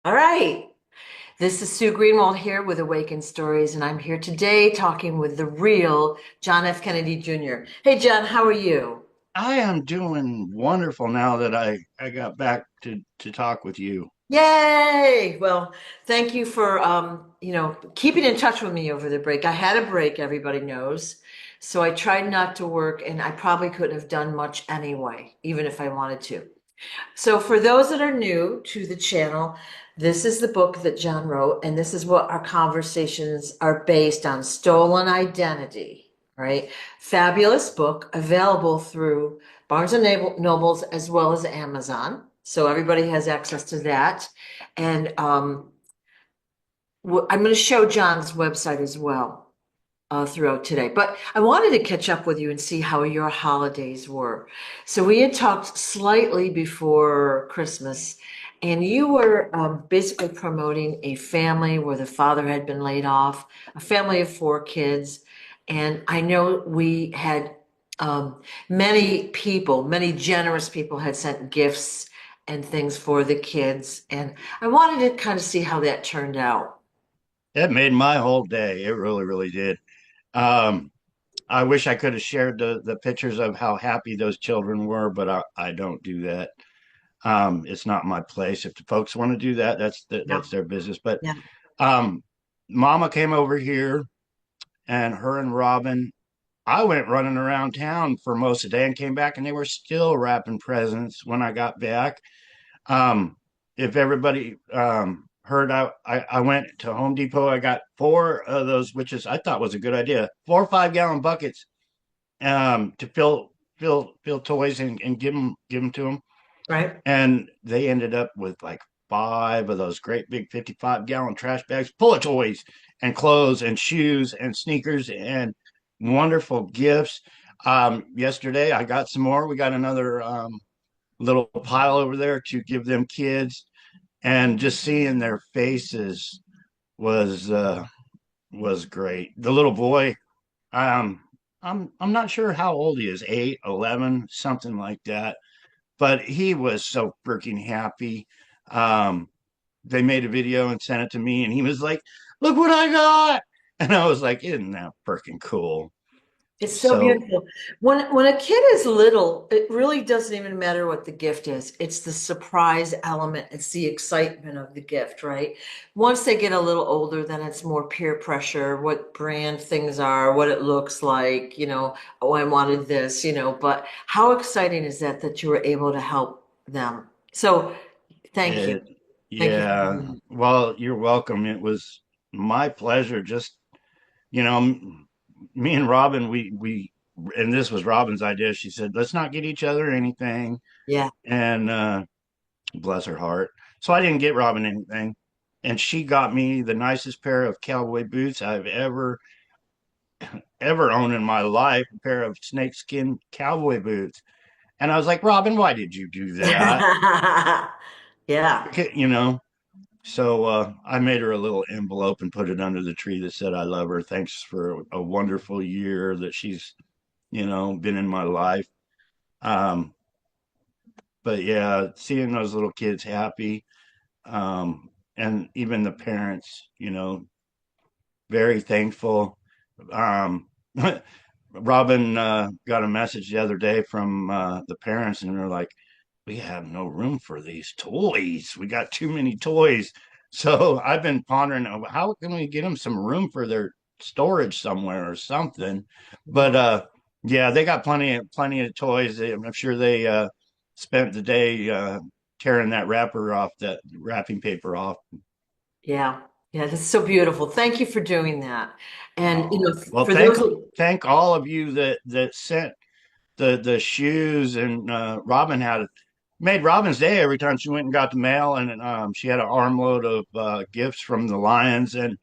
All right. This is Sue Greenwald here with Awaken Stories, and I'm here today talking with the real John F. Kennedy Jr. Hey, John, how are you? I am doing wonderful now that I got back to talk with you. Yay! Well, thank you for keeping in touch with me over the break. I had a break, everybody knows. So I tried not to work, and I probably couldn't have done much anyway, even if I wanted to. So, for those that are new to the channel, this is the book that John wrote, and this is what our conversations are based on: stolen identity, right? Fabulous book available through Barnes and Nobles as well as Amazon. So, everybody has access to that. And I'm going to show John's website as well throughout today. But I wanted to catch up with you and see how your holidays were. So we had talked slightly before Christmas, and you were basically promoting a family where the father had been laid off, a family of four kids. And I know we had many people, many generous people had sent gifts and things for the kids. And I wanted to kind of see how that turned out. It made my whole day. It really, really did. Um, I wish I could have shared the pictures of how happy those children were, but I don't do that. It's not my place. If the folks want to do that, Yeah. that's their business. But Yeah. um, Mama came over here, and her and Robin. I went running around town for most of the day and came back, and they were still wrapping presents when I got back. Um, if everybody heard, I went to Home Depot. I got four of those, which is I thought was a good idea. 4 5 gallon buckets to fill toys and give them to them. Right. And they ended up with like five of those great big 55 gallon trash bags full of toys and clothes and shoes and sneakers and wonderful gifts. Yesterday I got some more. We got another little pile over there to give them kids, and just seeing their faces was was great. The little boy, um, I'm not sure how old he is, 8, 11, something like that, but he was so freaking happy. Um, they made a video and sent it to me, and he was like, "Look what I got!" And I was like, "Isn't that freaking cool?" It's so So beautiful. When a kid is little, it really doesn't even matter what the gift is. It's the surprise element. It's the excitement of the gift, right? Once they get a little older, then it's more peer pressure, what brand things are, what it looks like, oh, I wanted this, But how exciting is that you were able to help them? So thank you. it, Thank you for yeah. doing Well, you're welcome. It was my pleasure. Just you know, me and Robin, and this was Robin's idea. She said, let's not get each other anything. that. Yeah. And bless her heart. So I didn't get Robin anything. And she got me the nicest pair of cowboy boots I've ever owned in my life, a pair of snakeskin cowboy boots. And I was like, Robin, why did you do that? Yeah. You know, so I made her a little envelope and put it under the tree that said, I love her. Thanks for a wonderful year that she's, been in my life. Um, but yeah, seeing those little kids happy, and even the parents, very thankful. Um, Robin got a message the other day from the parents, and they're like, "We have no room for these toys. We got too many toys." So I've been pondering, how can we get them some room for their storage somewhere or something. But yeah, they got plenty of toys. I'm sure they spent the day tearing that wrapper off, that wrapping paper off. Yeah. Yeah, that's so beautiful. Thank you for doing that. And Oh, well, for those thank all of you that sent the shoes, and Robin had made Robin's day every time she went and got the mail, and she had an armload of gifts from the Lions and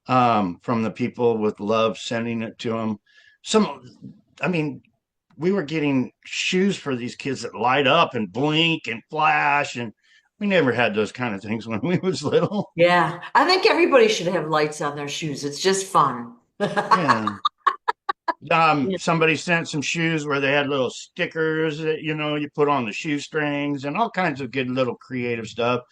from the people with love sending it to them. Some, I mean, we were getting shoes for these kids that light up and blink and flash, and we never had those kind of things when we was little. yeah, I think everybody should have lights on their shoes. It's just fun. Yeah. Yeah. Somebody sent some shoes where they had little stickers that you put on the shoestrings and all kinds of good little creative stuff.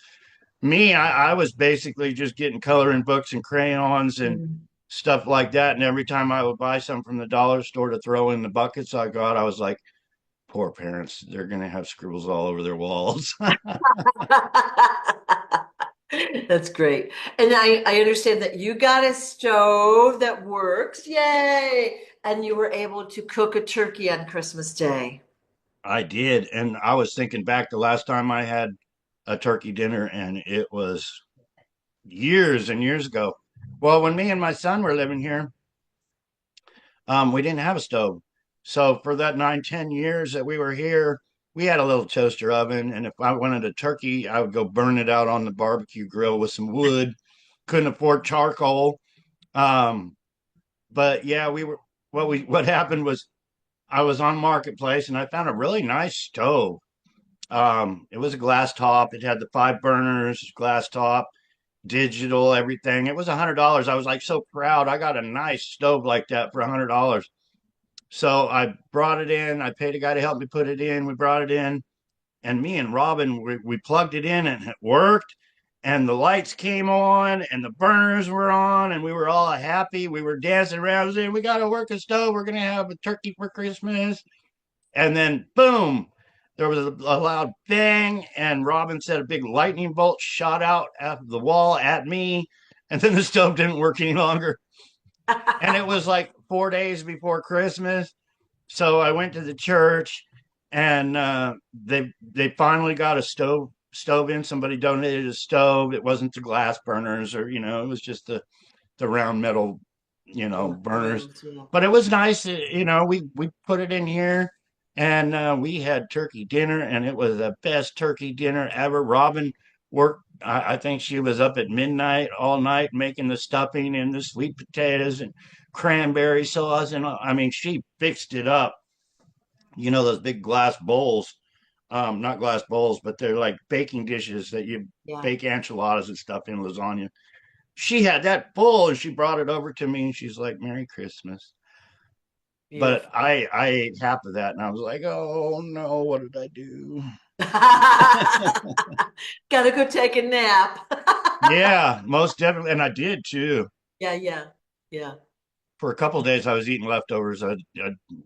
Me, I was basically just getting coloring books and crayons and Mm. stuff like that. And every time I would buy some from the dollar store to throw in the buckets I got, I was like, poor parents, they're going to have scribbles all over their walls. That's great. And I understand that you got a stove that works. Yay. And you were able to cook a turkey on Christmas Day. I did. And I was thinking back the last time I had a turkey dinner, and it was years and years ago. Well, when me and my son were living here, we didn't have a stove. So for that 9, 10 years that we were here, we had a little toaster oven. And if I wanted a turkey, I would go burn it out on the barbecue grill with some wood. Couldn't afford charcoal. Um, but yeah, what happened was I was on Marketplace and I found a really nice stove. It was a glass top. It had the 5 burners, glass top, digital, everything. It was $100. I was like so proud. I got a nice stove like that for $100. So I brought it in. I paid a guy to help me put it in. We brought it in, and me and Robin, we plugged it in and it worked. And the lights came on and the burners were on, and we were all happy. We were dancing around saying, we got to work a stove. We're going to have a turkey for Christmas. And then, boom, there was a loud bang, and Robin said a big lightning bolt shot out of the wall at me. And then the stove didn't work any longer. And it was like 4 days before Christmas. So I went to the church, and they finally got a stove in. Somebody donated a stove. It wasn't the glass burners, or it was just the round metal Yeah, burners. grills, yeah. But it was nice. We put it in here, and we had turkey dinner, and it was the best turkey dinner ever. Robin worked. I think she was up at midnight all night making the stuffing and the sweet potatoes and cranberry sauce, and I mean, she fixed it up. Those big glass bowls, not glass bowls, but they're like baking dishes that you Yeah. bake enchiladas and stuff in lasagna. She had that full and she brought it over to me and she's like, Merry Christmas. But Beautiful. I ate half of that and I was like, oh no, what did I do? Gotta go take a nap. Yeah, most definitely. And I did too. Yeah, yeah, yeah. For a couple of days, I was eating leftovers. I'd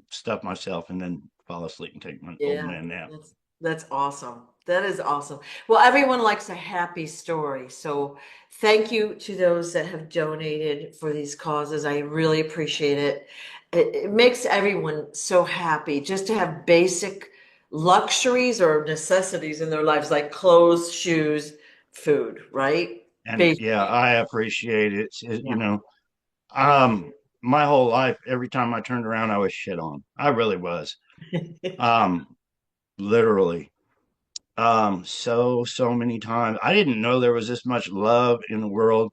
stuff myself and then fall asleep and take my old Yeah, man nap. that's awesome. That is awesome. Well, everyone likes a happy story. So thank you to those that have donated for these causes. I really appreciate it. It makes everyone so happy just to have basic luxuries or necessities in their lives, like clothes, shoes, food, right? And Basic. yeah, I appreciate it. Yeah, yeah. Um, my whole life, every time I turned around, I was shit on. I really was. Um, Literally. So many times. I didn't know there was this much love in the world.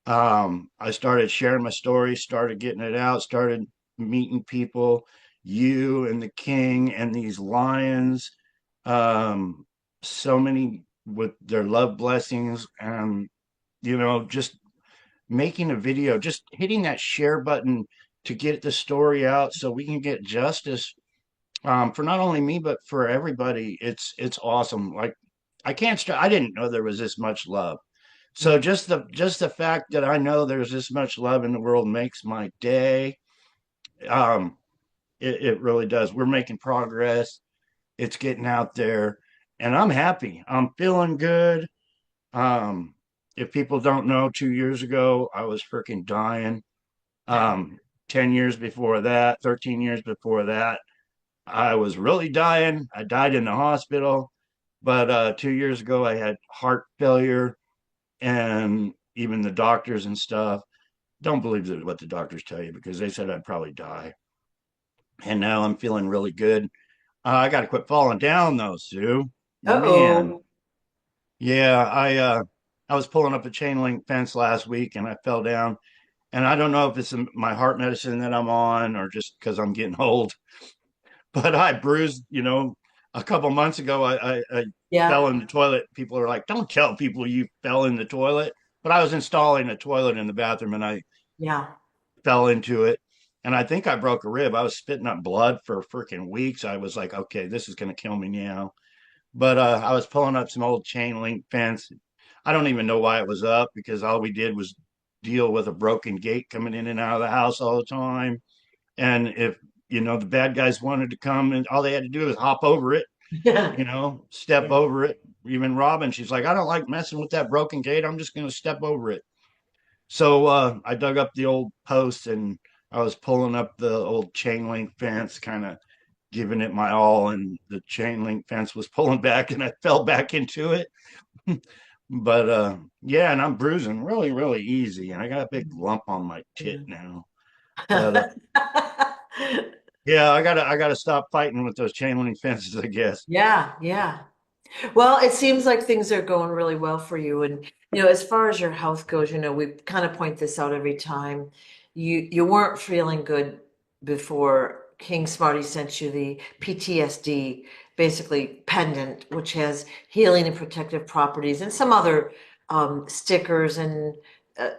I started sharing my story, started getting it out, started meeting people, you and the king and these lions. Um, so many with their love blessings, and just making a video, just hitting that share button to get the story out so we can get justice, for not only me but for everybody. It's awesome. Like I didn't know there was this much love. So Yeah. just the fact that I know there's this much love in the world makes my day. Um, it really does. We're making progress. It's getting out there, and I'm happy. I'm feeling good. Um, if people don't know, 2 years ago I was freaking dying. Um, 10 years before that, 13 years before that, I was really dying. I died in the hospital. But 2 years ago, I had heart failure, and even the doctors and stuff don't believe what the doctors tell you because they said I'd probably die. And now I'm feeling really good. I got to quit falling down though, Sue. Man, Uh-oh. yeah, I was pulling up a chain link fence last week and I fell down. And I don't know if it's my heart medicine that I'm on or just because I'm getting old, but I bruised, a couple months ago, I Yeah, fell in the toilet. People are like, don't tell people you fell in the toilet. But I was installing a toilet in the bathroom and I yeah. fell into it. And I think I broke a rib. I was spitting up blood for freaking weeks. I was like, okay, this is going to kill me now. But I was pulling up some old chain link fence. I don't even know why it was up because all we did was deal with a broken gate coming in and out of the house all the time. And if, the bad guys wanted to come and all they had to do was hop over it, Yeah. step Yeah. over it. Even Robin, she's like, I don't like messing with that broken gate. I'm just going to step over it. So I dug up the old post and I was pulling up the old chain link fence, kind of giving it my all. And the chain link fence was pulling back and I fell back into it. But yeah, and I'm bruising really, really easy. And I got a big lump on my tit now. But yeah, I gotta stop fighting with those chain link fences, I guess. Yeah, yeah. Well, it seems like things are going really well for you. And, as far as your health goes, we kind of point this out every time. You weren't feeling good before King Smarty sent you the PTSD, basically pendant, which has healing and protective properties and some other stickers and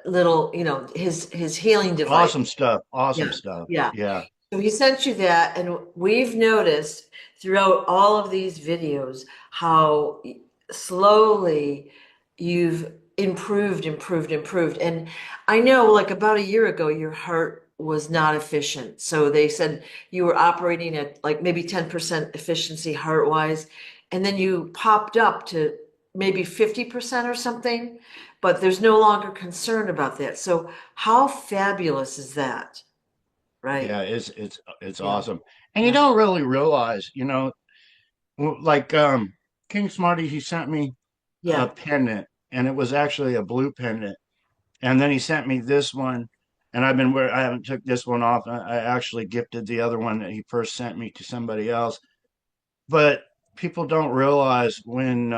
little, his healing device. Awesome stuff. Awesome Yeah, stuff. yeah. Yeah. So he sent you that, and we've noticed throughout all of these videos how slowly you've improved, improved, improved. And I know, like about a year ago, your heart was not efficient. So they said you were operating at like maybe 10% efficiency heart-wise, and then you popped up to maybe 50% or something, but there's no longer concern about that. So how fabulous is that? Right. Yeah, it's Yeah. awesome. And you Yeah. don't really realize, like King Smarty, he sent me a Yeah. pendant and it was actually a blue pendant. And then he sent me this one and I haven't took this one off. I actually gifted the other one that he first sent me to somebody else. But people don't realize when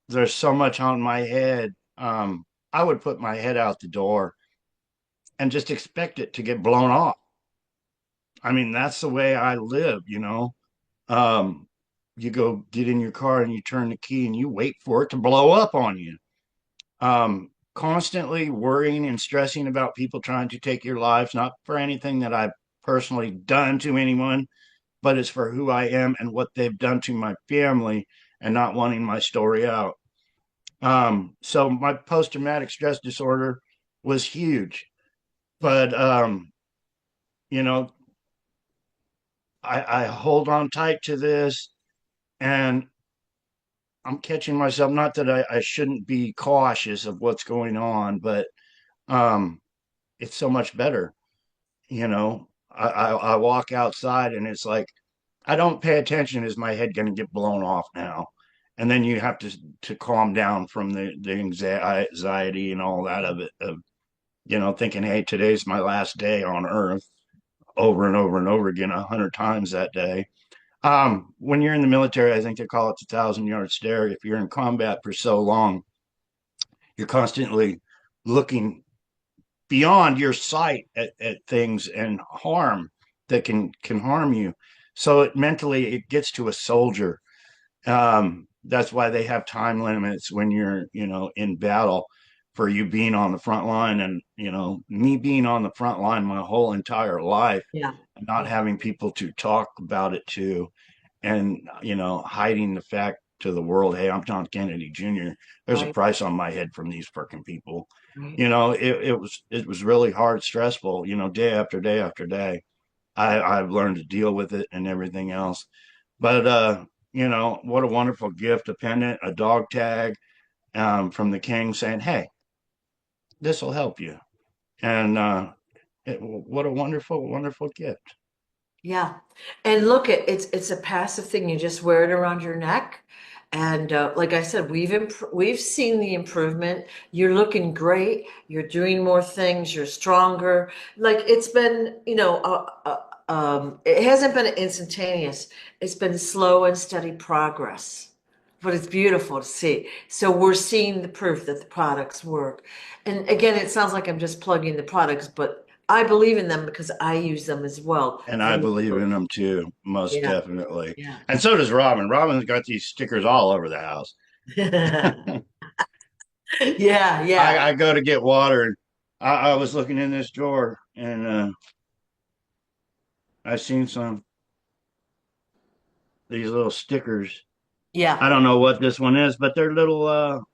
there's so much on my head. I would put my head out the door and just expect it to get blown off. I mean, that's the way I live. Um, you go get in your car and you turn the key and you wait for it to blow up on you. Constantly worrying and stressing about people trying to take your lives, not for anything that I've personally done to anyone, but it's for who I am and what they've done to my family and not wanting my story out. So my post traumatic stress disorder was huge, but you know, I hold on tight to this and I'm catching myself. Not that I shouldn't be cautious of what's going on, but um, it's so much better. I walk outside and it's like I don't pay attention. Is my head going to get blown off now? And then you have to calm down from the anxiety and all that of it. Of thinking, hey, today's my last day on Earth, over and over and over again, 100 times that day. When you're in the military, I think they call it the 1,000 yard stare. If you're in combat for so long, you're constantly looking beyond your sight at things and harm that can harm you. So mentally, it gets to a soldier. That's why they have time limits when you're, in battle for you being on the front line. And, me being on the front line my whole entire life, Yeah. not Yeah. having people to talk about it to, and, hiding the fact to the world, hey, I'm John Kennedy Jr. There's a Right. price on my head from these freaking people. Right. It was really hard, stressful, day after day after day. I've learned to deal with it and everything else. But what a wonderful gift, a pendant, a dog tag, from the king saying, hey, this will help you. And what a wonderful, wonderful gift. Yeah. And look, it's a passive thing. You just wear it around your neck. And like I said, we've seen the improvement. You're looking great. You're doing more things. You're stronger. Like it's been, it hasn't been instantaneous. It's been slow and steady progress. But it's beautiful to see. So we're seeing the proof that the products work. And again, it sounds like I'm just plugging the products, but I believe in them because I use them as well And for I me. believe in them too, most Yeah, definitely. yeah. And so does Robin. Robin's got these stickers all over the house. Yeah, yeah, I go to get water and I was looking in this drawer and I seen these little stickers. yeah. I don't know what this one is, but they're little.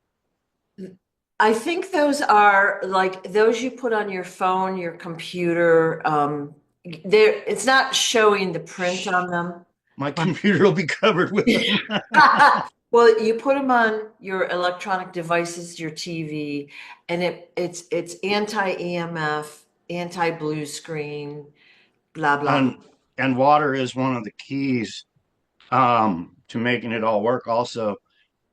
I think those are like those you put on your phone, your computer. There, it's not showing the print Shh, on them. my computer will be covered with them. Well, you put them on your electronic devices, your TV, and it's anti-EMF, anti-blue screen, blah blah blah. and and water is one of the keys to making it all work. Also,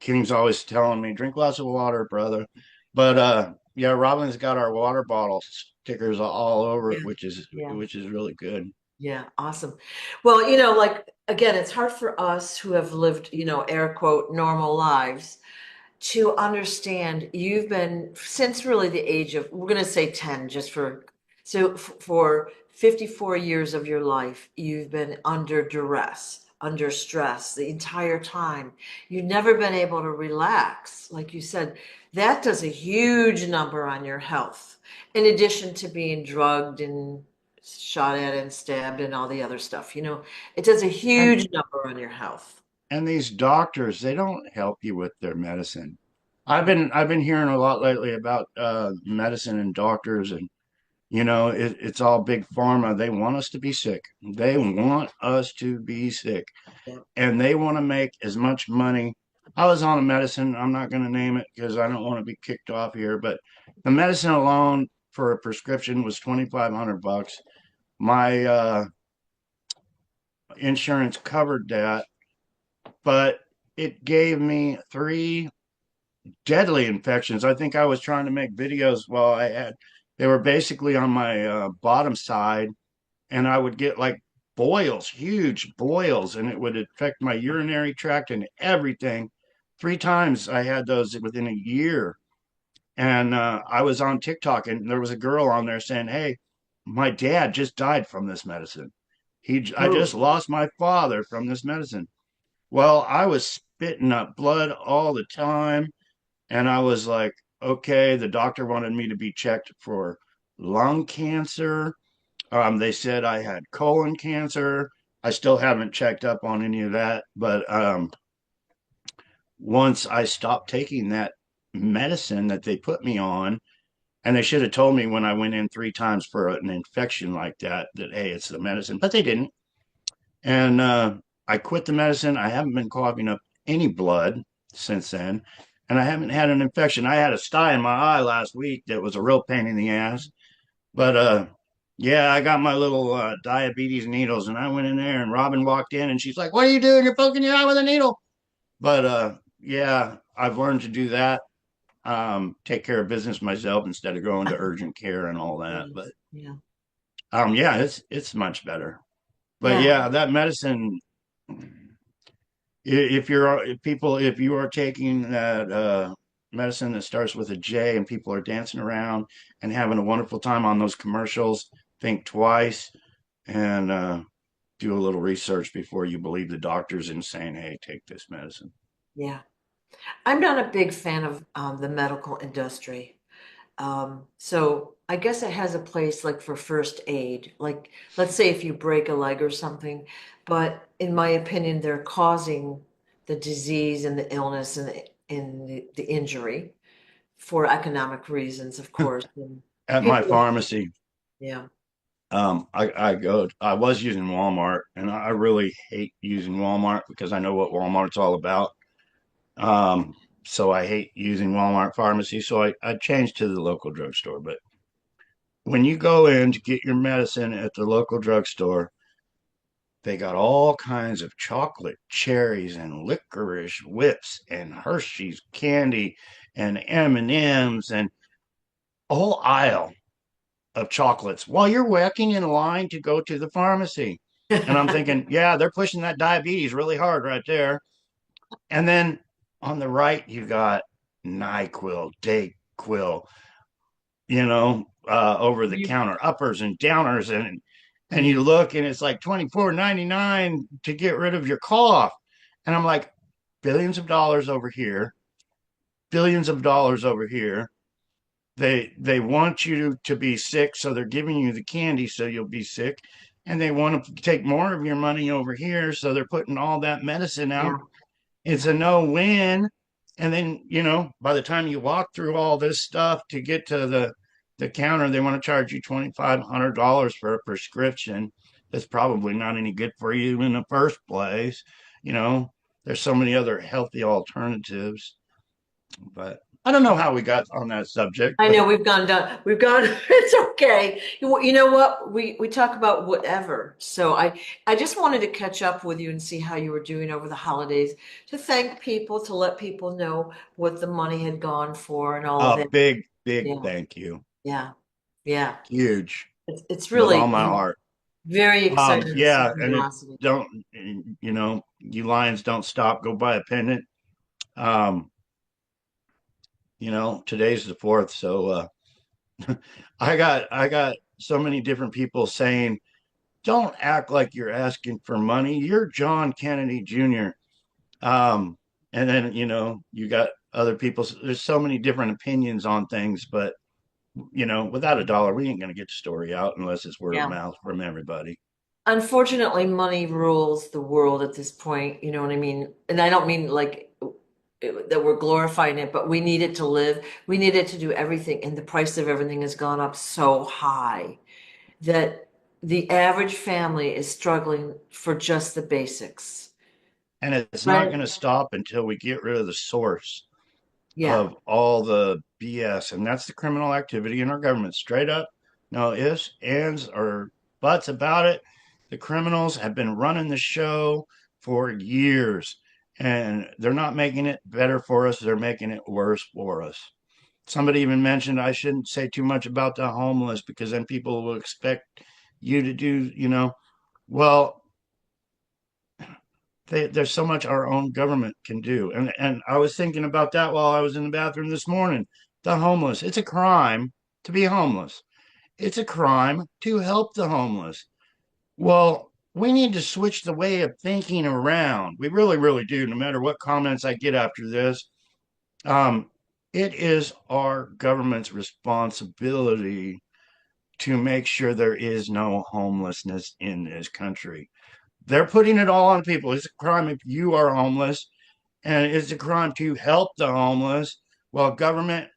King's always telling me, drink lots of water, brother. But yeah, Robin's got our water bottle stickers all over Yeah, it, which is yeah. really good. Yeah, awesome. Well, like again, it's hard for us who have lived, air quote, normal lives to understand you've been since really the age of, we're going to say 10, just for 54 years of your life, you've been under duress, under stress the entire time. You've never been able to relax. Like you said, that does a huge number on your health, in addition to being drugged and shot at and stabbed and all the other stuff. It does a And huge number on your health. and these doctors, they don't help you with their medicine. I've been hearing a lot lately about medicine and doctors, and it's all big pharma. They want us to be sick. They want us to be sick, Yeah. and they want to make as much money. I was on a medicine. I'm not going to name it because I don't want to be kicked off here, but the medicine alone for a prescription was $2,500. My insurance covered that, but it gave me three deadly infections. I think I was trying to make videos while they were basically on my bottom side, and I would get like boils, huge boils, and it would affect my urinary tract and everything. Three times I had those within a year. And I was on TikTok, and there was a girl on there saying, "Hey, my dad just died from this medicine. I just Oh, lost my father from this medicine." Well, I was spitting up blood all the time, and I was like, okay, the doctor wanted me to be checked for lung cancer. They said I had colon cancer. I still haven't checked up on any of that, but once I stopped taking that medicine that they put me on, and they should have told me when I went in three times for an infection like that, that, hey, it's the medicine, but they didn't. And I quit the medicine. I haven't been coughing up any blood since then. And I haven't had an infection. I had a sty in my eye last week that was a real pain in the ass. But yeah, I got my little diabetes needles, and I went in there, and Robin walked in, and she's like, "What are you doing? You're poking your eye with a needle." But yeah, I've learned to do that. Take care of business myself instead of going to urgent care and all that. But yes, yeah, yeah, it's much better. But yeah, yeah, that medicine, if you are taking that medicine that starts with a J and people are dancing around and having a wonderful time on those commercials, think twice and do a little research before you believe the doctors in saying, "Hey, take this medicine." yeah. I'm not a big fan of the medical industry. So I guess it has a place like for first aid. Like, let's say if you break a leg or something, but in my opinion, they're causing the disease and the illness and the injury for economic reasons, of course. And At my people, pharmacy, yeah, I was using Walmart, and I really hate using Walmart because I know what Walmart's all about. Um, so I hate using Walmart pharmacy. So I changed to the local drugstore. But when you go in to get your medicine at the local drugstore, they got all kinds of chocolate cherries and licorice whips and Hershey's candy and M&Ms and a whole aisle of chocolates while you're waiting in line to go to the pharmacy. And I'm thinking, yeah, they're pushing that diabetes really hard right there. And then on the right, you got NyQuil, DayQuil, over the you, counter uppers and downers, and you look and it's like 24.99 to get rid of your cough. And I'm like, billions of dollars over here, billions of dollars over here. They want you to be sick, so they're giving you the candy so you'll be sick. And they want to take more of your money over here, so they're putting all that medicine out. yeah, It's a no-win. And then, by the time you walk through all this stuff to get to the counter, they want to charge you $2,500 for a prescription that's probably not any good for you in the first place. You know, there's so many other healthy alternatives. But I don't know how we got on that subject, I but know we've gone down, we've gone, it's okay. You know what? We talk about whatever. So I just wanted to catch up with you and see how you were doing over the holidays, to thank people, to let people know what the money had gone for and all of a that. big, big Yeah, thank you. yeah, yeah. Huge It's with all really my heart. very exciting to see Yeah, and it generosity. don't, you lions don't stop. Go buy a pendant. Um, today's the fourth, so I got so many different people saying, "Don't act like you're asking for money. You're John Kennedy Jr." And then you got other people. There's so many different opinions on things, but without a dollar, we ain't gonna get the story out unless it's word of Yeah. mouth from everybody. Unfortunately, money rules the world at this point. You know what I mean? And I don't mean like that we're glorifying it, but we need it to live. We need it to do everything. And the price of everything has gone up so high that the average family is struggling for just the basics. And it's not Right? going to stop until we get rid of the source Yeah. of all the BS, and that's the criminal activity in our government. Straight up, no ifs, ands, or buts about it. The criminals have been running the show for years, and they're not making it better for us. They're making it worse for us. Somebody even mentioned I shouldn't say too much about the homeless because then people will expect you to do, well, there's so much our own government can do. And I was thinking about that while I was in the bathroom this morning. The homeless, it's a crime to be homeless. It's a crime to help the homeless. Well, we need to switch the way of thinking around. We really, really do. No matter what comments I get after this, um, it is our government's responsibility to make sure there is no homelessness in this country. They're putting it all on people. It's a crime if you are homeless, and it's a crime to help the homeless. Well, government,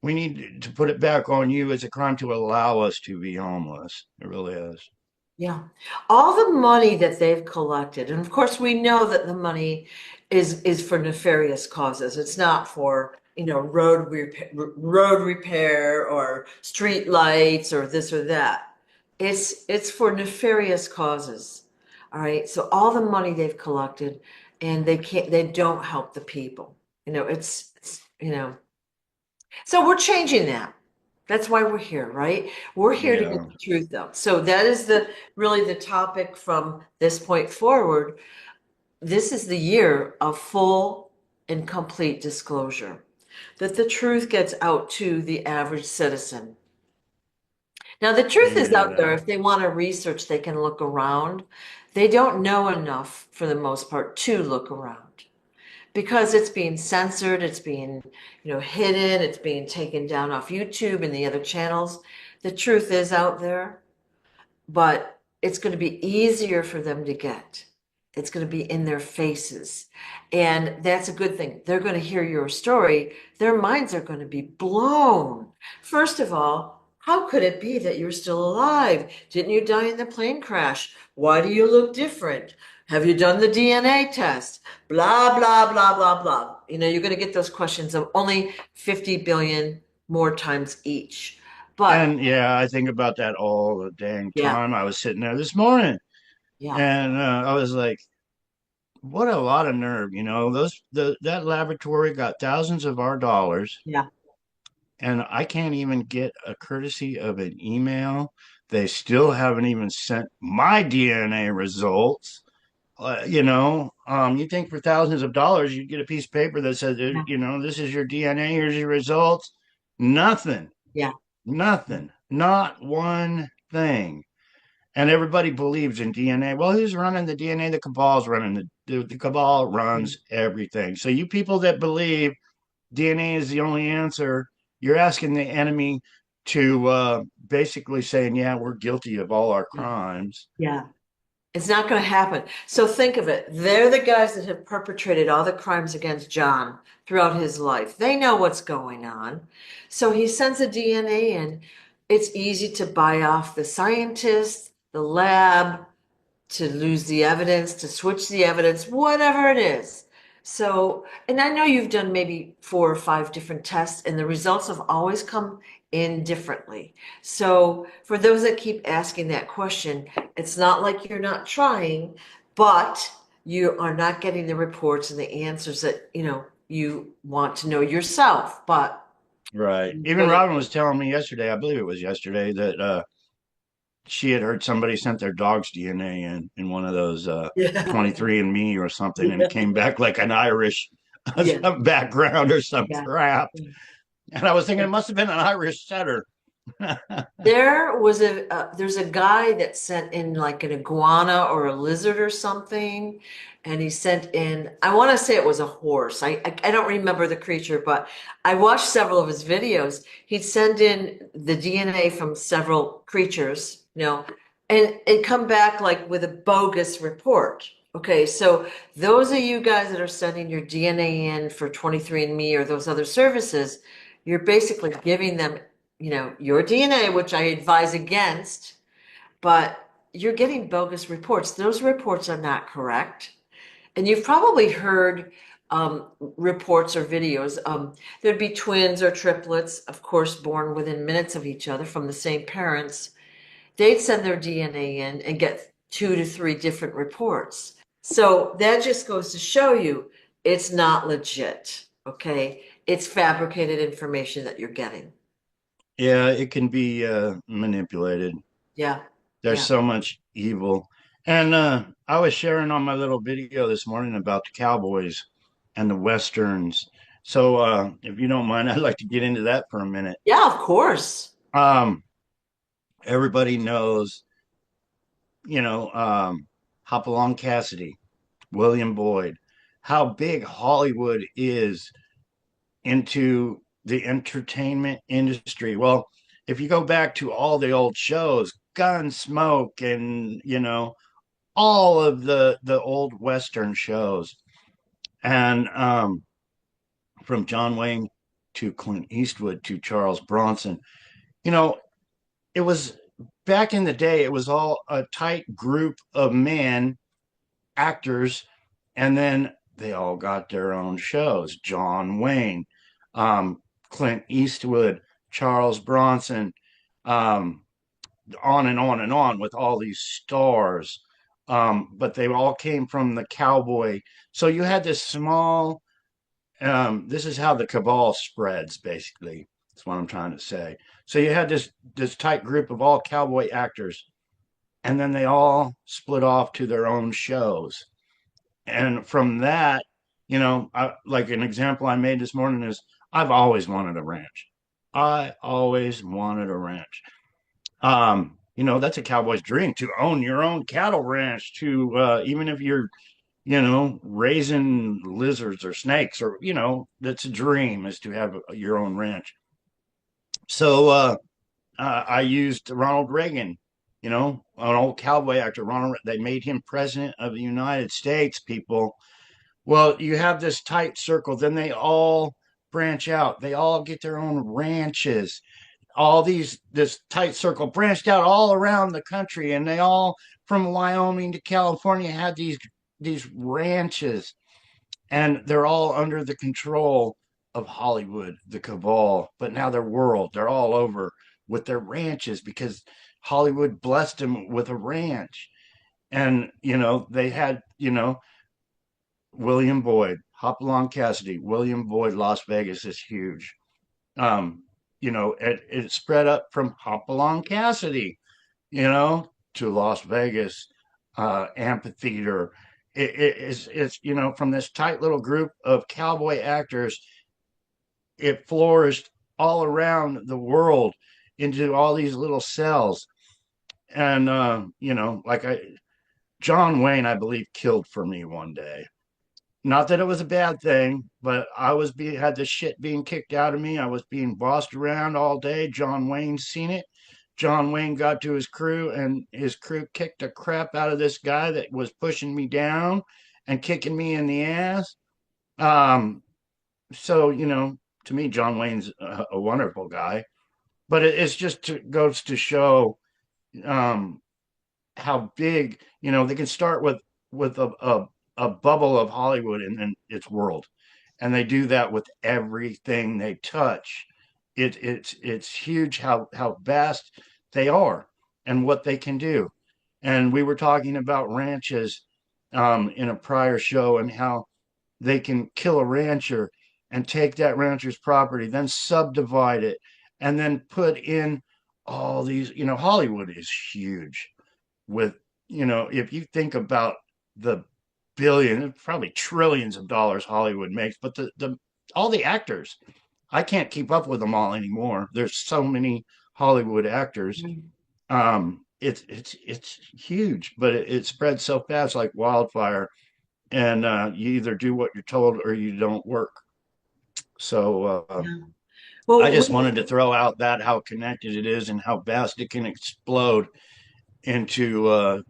we need to put it back on you. It's a crime to allow us to be homeless. It really is. Yeah. All the money that they've collected, and of course we know that the money is for nefarious causes. It's not for, road repair or street lights or this or that. It's for nefarious causes. All right. So all the money they've collected, and they don't help the people. So we're changing that. That's why we're here, right? We're here to get Yeah. the truth out. So that is really the topic from this point forward. This is the year of full and complete disclosure, that the truth gets out to the average citizen. Now, the truth is out there. Yeah. If they want to research, they can look around. They don't know enough for the most part to look around because it's being censored, it's being, hidden, it's being taken down off YouTube and the other channels. The truth is out there, but it's going to be easier for them to get. It's going to be in their faces. And that's a good thing. They're going to hear your story. Their minds are going to be blown. First of all, how could it be that you're still alive? Didn't you die in the plane crash? Why do you look different? Have you done the DNA test? Blah, blah, blah, blah, blah. You're going to get those questions of only 50 billion more times each. But And yeah, I think about that all the dang yeah, time. I was sitting there this morning, yeah, and I was like, what a lot of nerve, that laboratory got thousands of our dollars, yeah. and I can't even get a courtesy of an email. They still haven't even sent my DNA results. You think for thousands of dollars you'd get a piece of paper that says, Yeah. this is your DNA, here's your results. Nothing, Yeah. nothing, not one thing. And everybody believes in DNA. Well, who's running the DNA? The cabal's running the cabal Yeah. runs everything. So you people that believe DNA is the only answer, you're asking the enemy to basically saying, yeah, we're guilty of all our crimes. Yeah. It's not going to happen. So think of it. They're the guys that have perpetrated all the crimes against John throughout his life. They know what's going on. So he sends the DNA in. It's easy to buy off the scientist, the lab, to lose the evidence, to switch the evidence, whatever it is. So, and I know you've done maybe 4 or 5 different tests, and the results have always come in differently. So, for those that keep asking that question, it's not like you're not trying, but you are not getting the reports and the answers that, you want to know yourself. But Right. Even really, Robin was telling me yesterday, I believe it was yesterday, that she had heard somebody sent their dog's DNA in one of those yeah, 23andMe or something, and it yeah, came back like an Irish yeah. some background or some Yeah. crap. And I was thinking it must have been an Irish setter. There's a guy that sent in like an iguana or a lizard or something, and he sent in, I want to say it was a horse. I don't remember the creature, but I watched several of his videos. He'd send in the DNA from several creatures, and come back like with a bogus report. Okay, so those of you guys that are sending your DNA in for 23andMe or those other services, you're basically giving them your DNA, which I advise against, but you're getting bogus reports. Those reports are not correct. And you've probably heard reports or videos. There'd be twins or triplets, of course, born within minutes of each other from the same parents. They'd send their DNA in and get 2 to 3 different reports. So that just goes to show you it's not legit. Okay. It's fabricated information that you're getting. Yeah, it can be manipulated. Yeah. There's Yeah. so much evil. And I was sharing on my little video this morning about the cowboys and the westerns. So if you don't mind, I'd like to get into that for a minute. Yeah, of course. Um, Everybody knows, Hopalong Cassidy, William Boyd, how big Hollywood is into the entertainment industry. Well, if you go back to all the old shows, Gunsmoke, and all of the old Western shows, and from John Wayne to Clint Eastwood to Charles Bronson, you know, it was back in the day. It was all a tight group of men, actors, and then they all got their own shows. John Wayne, um, Clint Eastwood, Charles Bronson, um, on and on and on with all these stars. But they all came from the cowboy. So you had this small, this is how the cabal spreads, basically. That's what I'm trying to say. So you had this tight group of all cowboy actors, and then they all split off to their own shows. And from that, like an example I made this morning is I've always wanted a ranch. I always wanted a ranch. That's a cowboy's dream to own your own cattle ranch, to even if you're, raising lizards or snakes, or, that's a dream, is to have your own ranch. So I used Ronald Reagan, an old cowboy actor. They made him president of the United States, people. Well, you have this tight circle, then they all branch out. They all get their own ranches. This tight circle branched out all around the country, and they all, from Wyoming to California, had these ranches, and they're all under the control of Hollywood, the cabal. But now they're world. They're all over with their ranches because Hollywood blessed them with a ranch. And they had William Boyd, Hopalong Cassidy, William Boyd, Las Vegas is huge. Um, it spread up from Hopalong Cassidy, to Las Vegas, amphitheater. It's from this tight little group of cowboy actors. It flourished all around the world into all these little cells. And John Wayne, I believe, killed for me one day. Not that it was a bad thing, but had the shit being kicked out of me. I was being bossed around all day. John Wayne seen it. John Wayne got to his crew, and his crew kicked the crap out of this guy that was pushing me down and kicking me in the ass. Um, so, to me, John Wayne's a wonderful guy, but it's just goes to show um, how big, they can start with a bubble of Hollywood and then its world. And they do that with everything they touch. It's huge how vast they are and what they can do. And we were talking about ranches in a prior show and how they can kill a rancher and take that rancher's property, then subdivide it, and then put in all these. Hollywood is huge with, if you think about the billion, probably trillions of dollars Hollywood makes, but the all the actors, I can't keep up with them all anymore. There's so many Hollywood actors. Mhm. It's huge, but it spreads so fast like wildfire, and you either do what you're told or you don't work. So Yeah. I Well, just wanted to throw out that how connected it is and how fast it can explode into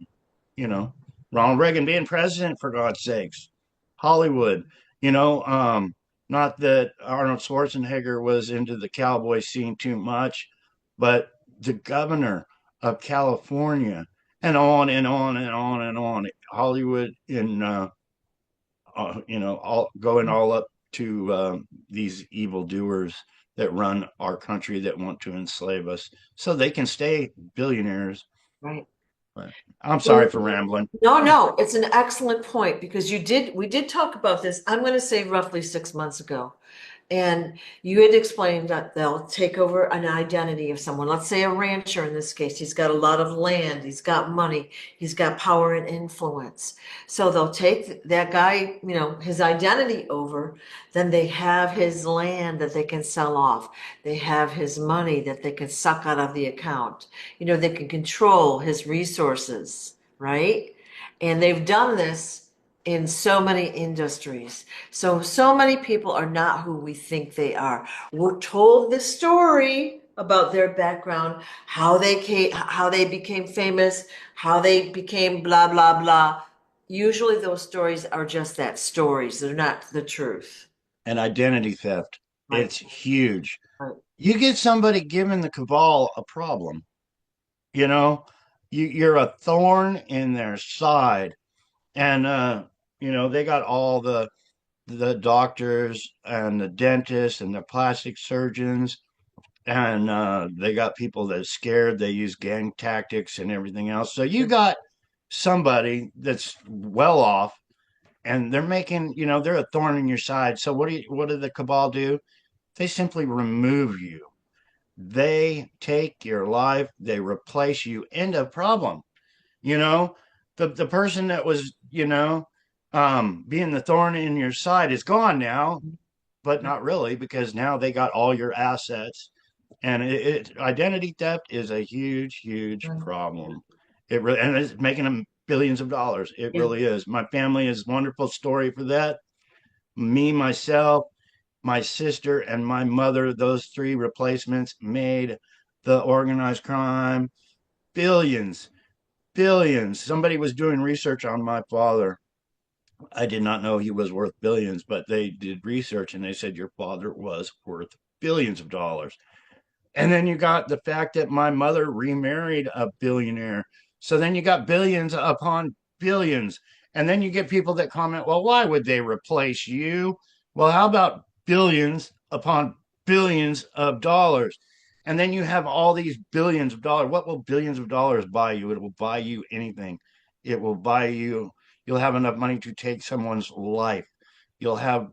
you know, Ronald Reagan being president, for God's sakes, Hollywood, you know, um, not that Arnold Schwarzenegger was into the cowboy scene too much, but the governor of California, and on and on and on and on, Hollywood in, all going all up to these evildoers that run our country that want to enslave us so they can stay billionaires. right. But I'm sorry Well, for rambling. no, no, it's an excellent point because we did talk about this, I'm going to say roughly 6 months ago. And you had explained that they'll take over an identity of someone. Let's say a rancher in this case. He's got a lot of land, he's got money, he's got power and influence. So they'll take that guy, his identity over. Then they have his land that they can sell off. They have his money that they can suck out of the account. They can control his resources, right? And they've done this in so many industries. So many people are not who we think they are. We're told the story about their background, how they became famous, how they became blah blah blah. Usually those stories are just that, stories. They're not the truth. And identity theft. Right. It's huge. Right. You get somebody giving the cabal a problem, you know, you're a thorn in their side. And, they got all the doctors and the dentists and the plastic surgeons. And they got people that are scared. They use gang tactics and everything else. So you got somebody that's well off and they're making, they're a thorn in your side. So what do the cabal do? They simply remove you. They take your life, they replace you. End of problem. You know, the person that was, being the thorn in your side is gone now, but not really because now they got all your assets. And identity theft is a huge, huge problem. And it's making them billions of dollars. It Yeah. really is. My family is a wonderful story for that. Me, myself, my sister, and my mother, those three replacements made the organized crime billions, billions. Somebody was doing research on my father. I did not know he was worth billions, but they did research and they said your father was worth billions of dollars. And then you got the fact that my mother remarried a billionaire. So then you got billions upon billions. And then you get people that comment, well, why would they replace you? Well, how about billions upon billions of dollars? And then you have all these billions of dollars. What will billions of dollars buy you? It will buy you anything. It will buy you, you'll have enough money to take someone's life. You'll have,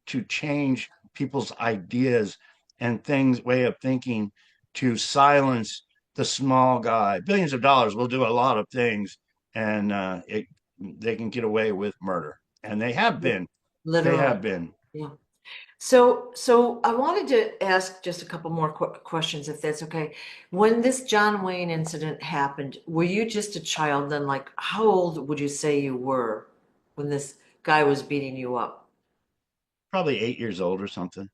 to change people's ideas and things, way of thinking, to silence the small guy. Billions of dollars will do a lot of things, and they can get away with murder, and they have been. They Literally. have been. Yeah. So I wanted to ask just a couple more questions, if that's okay. When this John Wayne incident happened, were you just a child then? Like, how old would you say you were when this guy was beating you up? Probably 8 years old or something.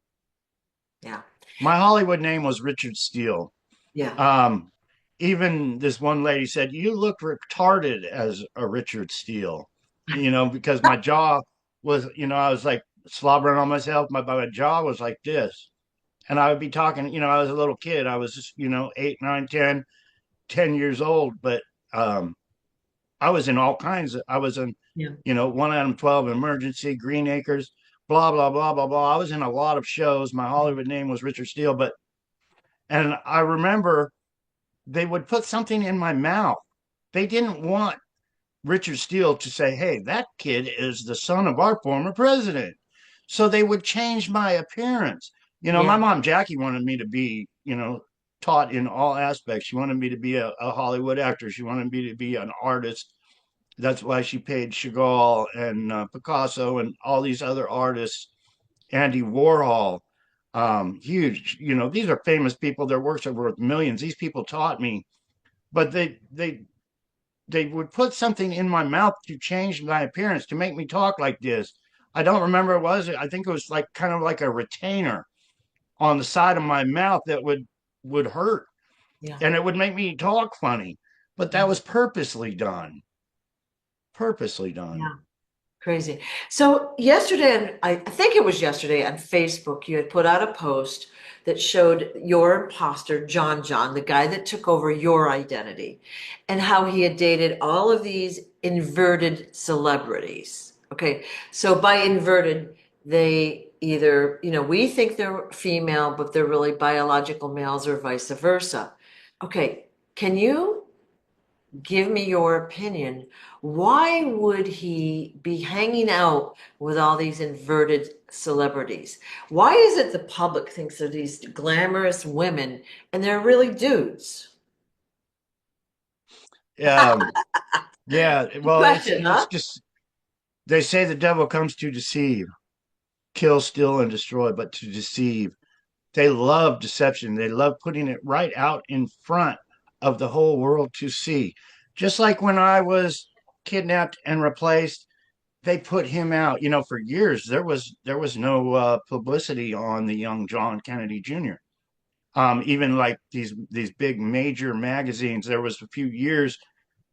Yeah. My Hollywood name was Richard Steele. Yeah. Um, Even this one lady said, "You look retarded as a Richard Steele," because my jaw was, I was like slobbering on myself. My jaw was like this. And I would be talking, I was a little kid. I was just, 8, 9, 10 years old, but um, I was in all kinds of, I was in, Yeah. 1 Adam 12, Emergency, Green Acres, blah, blah, blah, blah, blah. I was in a lot of shows. My Hollywood name was Richard Steele, and I remember they would put something in my mouth. They didn't want Richard Steele to say, "Hey, that kid is the son of our former president." So they would change my appearance. My Yeah. mom, Jackie, wanted me to be, taught in all aspects. She wanted me to be a Hollywood actor. She wanted me to be an artist. That's why she paid Chagall and Picasso and all these other artists, Andy Warhol, huge. These are famous people. Their works are worth millions. These people taught me, but they would put something in my mouth to change my appearance to make me talk like this. I don't remember what it was. I think it was like kind of like a retainer on the side of my mouth that would hurt, Yeah. and it would make me talk funny. But that Yeah. was purposely done. Purposely Yeah. done. Crazy. So yesterday, I think it was yesterday on Facebook, you had put out a post that showed your imposter, John, the guy that took over your identity, and how he had dated all of these inverted celebrities. Okay, so by inverted, they either, we think they're female, but they're really biological males or vice versa. Okay, can you give me your opinion? Why would he be hanging out with all these inverted celebrities? Why is it the public thinks they're these glamorous women and they're really dudes? Um, yeah. Well, Question, it's huh? just they say the devil comes to deceive, kill, steal, and destroy, but to deceive. They love deception. They love putting it right out in front of the whole world to see. Just like when I was kidnapped and replaced, they put him out. For years there was no publicity on the young John Kennedy Jr. Even like these big major magazines, there was a few years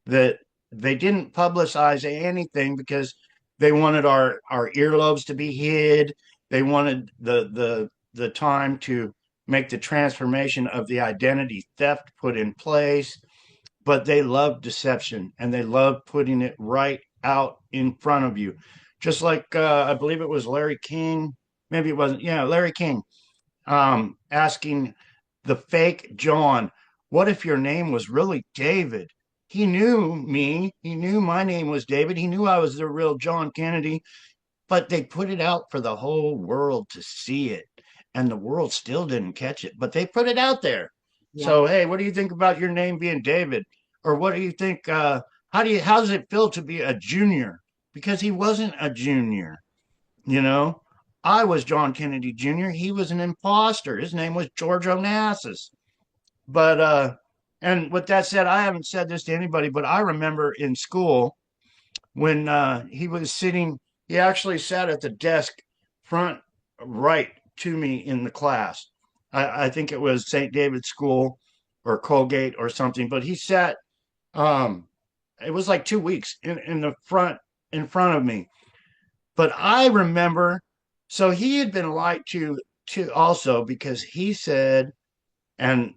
that they didn't publicize anything because they wanted our earlobes to be hid. They wanted the time to make the transformation of the identity theft put in place, but they love deception and they love putting it right out in front of you. Just like I believe it was Larry King, maybe it wasn't, yeah, Larry King, asking the fake John, "What if your name was really David?" He knew me. He knew my name was David. He knew I was the real John Kennedy, but they put it out for the whole world to see it. And the world still didn't catch it, but they put it out there. Yeah. So, hey, what do you think about your name being David? Or what do you think? How does it feel to be a junior? Because he wasn't a junior, you know? I was John Kennedy Jr. He was an imposter. His name was George Onassis. But and with that said, I haven't said this to anybody, but I remember in school when he was sitting, he actually sat at the desk front right to me in the class. I think it was St. David's School or Colgate or something, but he sat um it was like 2 weeks in the front in front of me. But I remember, so he had been lied to also because he said, and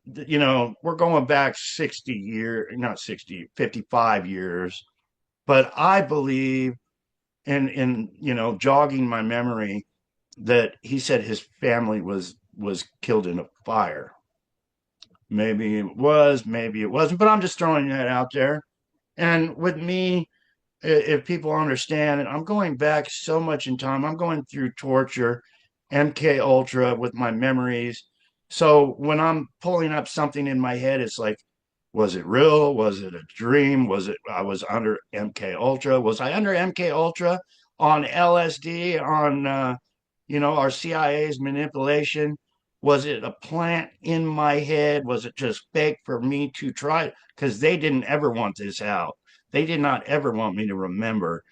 we're going back 60 years, not 60, 55 years, but I believe in jogging my memory that he said his family was killed in a fire. Maybe it was, maybe it wasn't, but I'm just throwing that out there. And with me, if people understand, and I'm going back so much in time, I'm going through torture, MK Ultra with my memories. So when I'm pulling up something in my head, it's like, was it real? Was it a dream? Was it I was under MK Ultra? Was I under MK Ultra on LSD on our CIA's manipulation? Was it a plant in my head? Was it just fake for me to try? Because they didn't ever want this out. They did not ever want me to remember.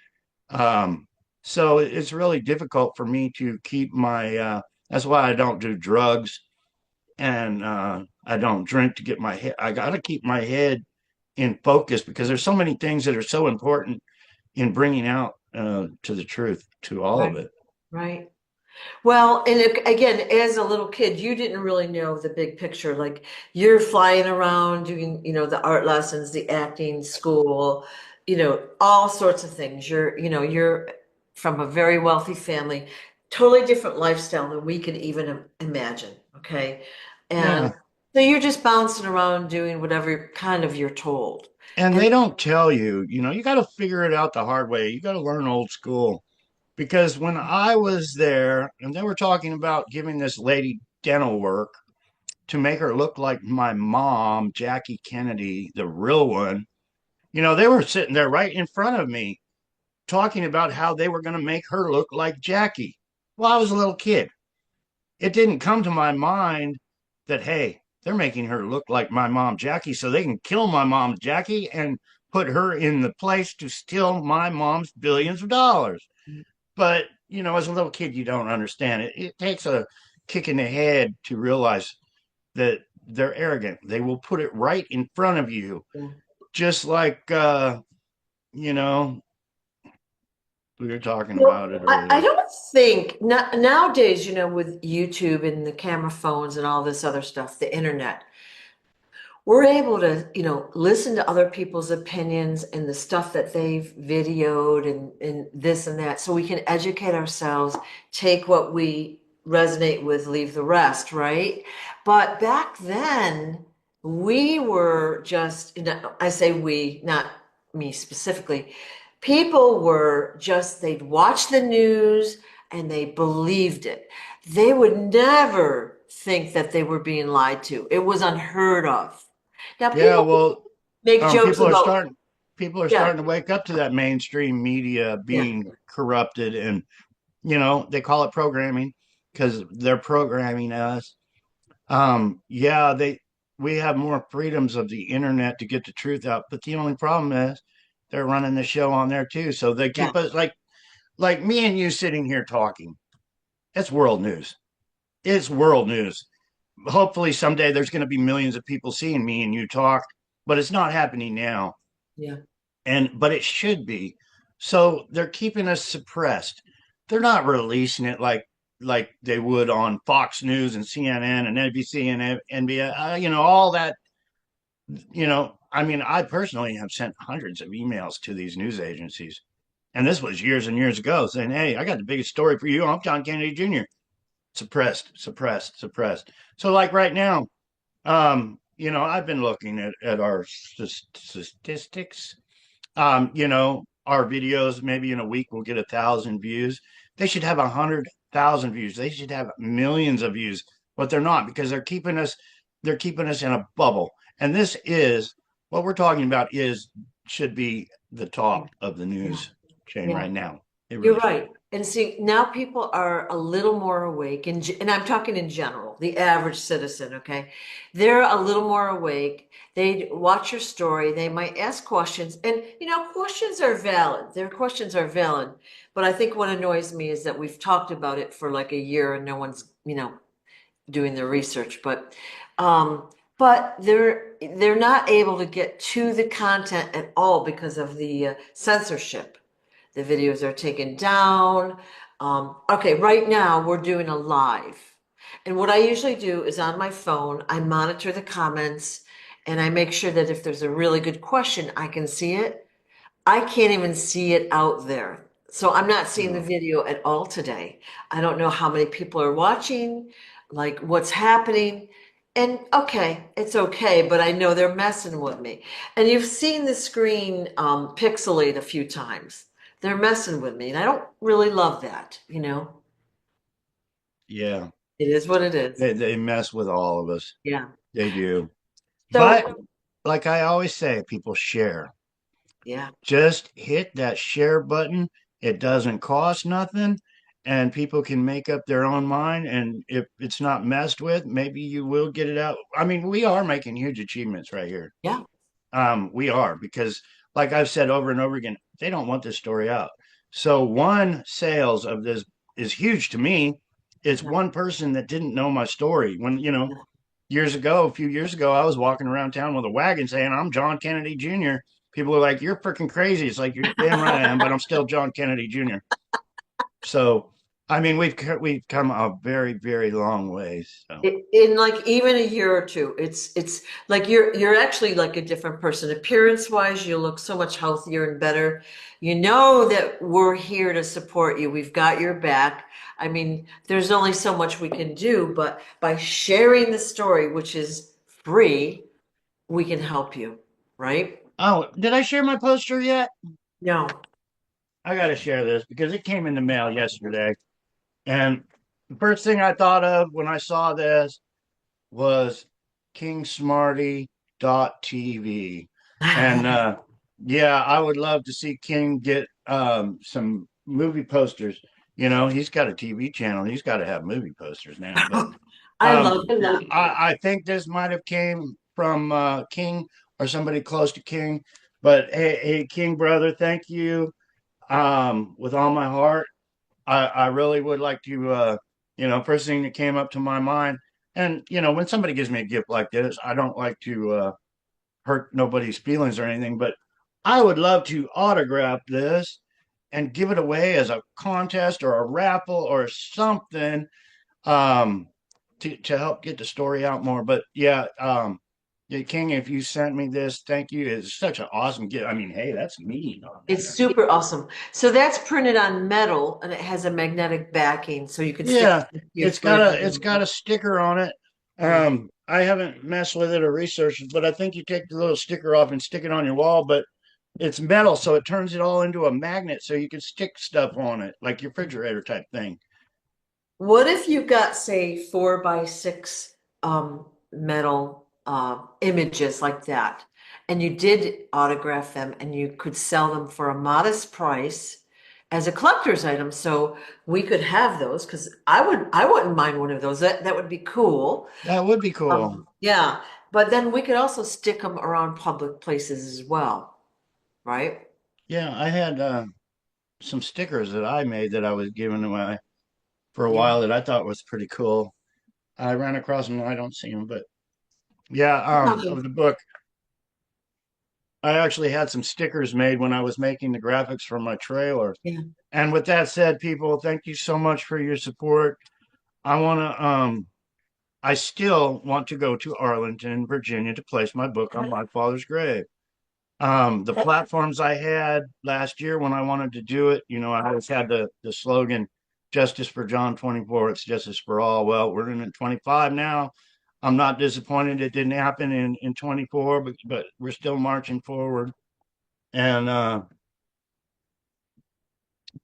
Um, so it's really difficult for me to keep my. That's why I don't do drugs, and I don't drink to get my head. I got to keep my head in focus because there's so many things that are so important in bringing out to the truth to all of Right. it. Right. Well, and again, as a little kid, you didn't really know the big picture. Like you're flying around doing, the art lessons, the acting school, all sorts of things. You're from a very wealthy family, totally different lifestyle than we could even imagine. Okay. And Yeah. so you're just bouncing around doing whatever kind of you're told. And And they don't tell you, you got to figure it out the hard way. You got to learn old school. Because when I was there and they were talking about giving this lady dental work to make her look like my mom, Jackie Kennedy, the real one, they were sitting there right in front of me talking about how they were going to make her look like Jackie. Well, I was a little kid. It didn't come to my mind that, hey, they're making her look like my mom, Jackie, so they can kill my mom, Jackie, and put her in the place to steal my mom's billions of dollars. But, as a little kid, you don't understand it. It takes a kick in the head to realize that they're arrogant. They will put it right in front of you, just like, you know, we were talking well, about it I earlier. don't think nowadays, with YouTube and the camera phones and all this other stuff, the internet, we're able to, listen to other people's opinions and the stuff that they've videoed and this and that, so we can educate ourselves, take what we resonate with, leave the rest, right? But back then, we were just, I say we, not me specifically, people were just, they'd watch the news and they believed it. They would never think that they were being lied to. It was unheard of. Now Yeah, people well, make jokes people are about, starting. People are yeah, starting to wake up to that mainstream media yeah, being corrupted, and they call it programming because they're programming us. Yeah, we have more freedoms of the internet to get the truth out, but the only problem is they're running the show on there too. So they yeah, keep us like me and you sitting here talking. It's world news. It's world news. Hopefully someday there's going to be millions of people seeing me and you talk, but it's not happening now. yeah, But it should be. So they're keeping us suppressed. They're not releasing it like they would on Fox News and CNN and NBC and NBA, all that. I mean, I personally have sent hundreds of emails to these news agencies, and this was years and years ago, saying, "Hey, I got the biggest story for you. I'm John Kennedy Jr." Suppressed, suppressed, suppressed. So, like right now, I've been looking at our statistics. Our videos maybe in a week will get 1,000 views. They should have 100,000 views. They should have millions of views, but they're not because they're keeping us in a bubble. And this is what we're talking about is should be the yeah, top of the yeah, news chain yeah. right now. It You're really should right. be. And see, now people are a little more awake, and I'm talking in general, the average citizen, okay? They're a little more awake. They watch your story, they might ask questions, and questions are valid. Their questions are valid. But I think what annoys me is that we've talked about it for like a year and no one's, doing their research. But they're not able to get to the content at all because of the censorship. The videos are taken down. Okay, right now we're doing a live. And what I usually do is on my phone, I monitor the comments and I make sure that if there's a really good question, I can see it. I can't even see it out there. So I'm not seeing the Oh, video at all today. I don't know how many people are watching, like what's happening. And okay, it's okay, but I know they're messing with me. And you've seen the screen pixelate a few times. They're messing with me, and I don't really love that. yeah, It is what it is. they mess with all of us. Yeah. They do. So, But like I always say, people share. yeah, Just hit that share button. It doesn't cost nothing, and people can make up their own mind. And if it's not messed with, maybe you will get it out. I mean, we are making huge achievements right here. yeah, We are because, like I've said over and over again, they don't want this story out. So one sales of this is huge to me. It's yeah, one person that didn't know my story when yeah, years ago, a few years ago, I was walking around town with a wagon saying, I'm John Kennedy Jr. People are like, you're freaking crazy. It's like, you're damn right I am, but I'm still John Kennedy Jr. So, I mean, we've come a very, very long ways. So, In like even a year or two, it's like you're actually like a different person. Appearance wise, you look so much healthier and better. You know that we're here to support you. We've got your back. I mean, there's only so much we can do, but by sharing the story, which is free, we can help you, right? oh, did I share my poster yet? No. I got to share this because it came in the mail yesterday. And the first thing I thought of when I saw this was KingSmarty.tv. And yeah, I would love to see King get some movie posters. You know, he's got a TV channel. He's got to have movie posters now. But I love that. I think this might have came from King or somebody close to King. But hey, King brother, thank you with all my heart. I really would like to, first thing that came up to my mind. And, when somebody gives me a gift like this, I don't like to hurt nobody's feelings or anything, but I would love to autograph this and give it away as a contest or a raffle or something um, to help get the story out more. But yeah, King, if you sent me this, thank you. It's such an awesome gift. I mean, hey, that's me on It's there. super awesome. So that's printed on metal and it has a magnetic backing, so you could stick Yeah, it to your fridge. it's got a sticker on it. I haven't messed with it or researched it, but I think you take the little sticker off and stick it on your wall, but it's metal, so it turns it all into a magnet so you can stick stuff on it, like your refrigerator type thing. What if you got, say, 4 by 6 metal images like that, and you did autograph them and you could sell them for a modest price as a collector's item? So we could have those because I wouldn't mind one of those. That would be cool. That would be cool. Yeah, but then we could also stick them around public places as well, right? Yeah, I had some stickers that I made that I was giving away for a Yeah. while that I thought was pretty cool. I ran across them, I don't see them, but yeah, of the book. I actually had some stickers made when I was making the graphics for my trailer. Yeah. And with that said, people, thank you so much for your support. I want to I still want to go to Arlington, Virginia to place my book on my father's grave. The platforms I had last year when I wanted to do it, I always had the slogan Justice for John 24, it's justice for all. Well, we're in 25 now. I'm not disappointed it didn't happen in 24, but we're still marching forward. And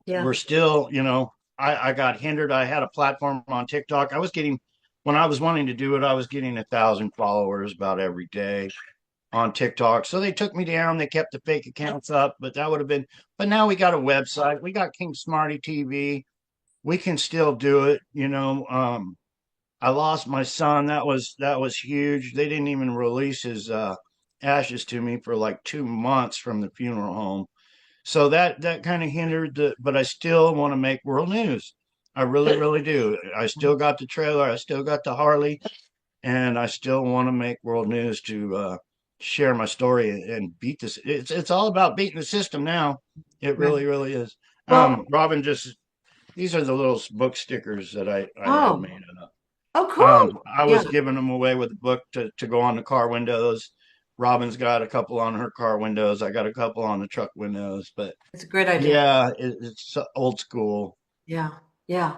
Yeah. we're still, I got hindered. I had a platform on TikTok. When I was wanting to do it, I was getting 1,000 followers about every day on TikTok. So they took me down. They kept the fake accounts up, but but now we got a website. We got King Smarty TV. We can still do it. I lost my son. That was huge. They didn't even release his ashes to me for like 2 months from the funeral home. So that kind of hindered but I still want to make world news. I really, really do. I still got the trailer. I still got the Harley, and I still want to make world news to share my story and beat this. It's all about beating the system now. It Right. really, really is. Well, Robin, just these are the little book stickers that I had oh, made up. oh, cool. I Yeah, was giving them away with the book to go on the car windows. Robin's got a couple on her car windows. I got a couple on the truck windows. But it's a great idea. yeah, it's so old school. Yeah, yeah.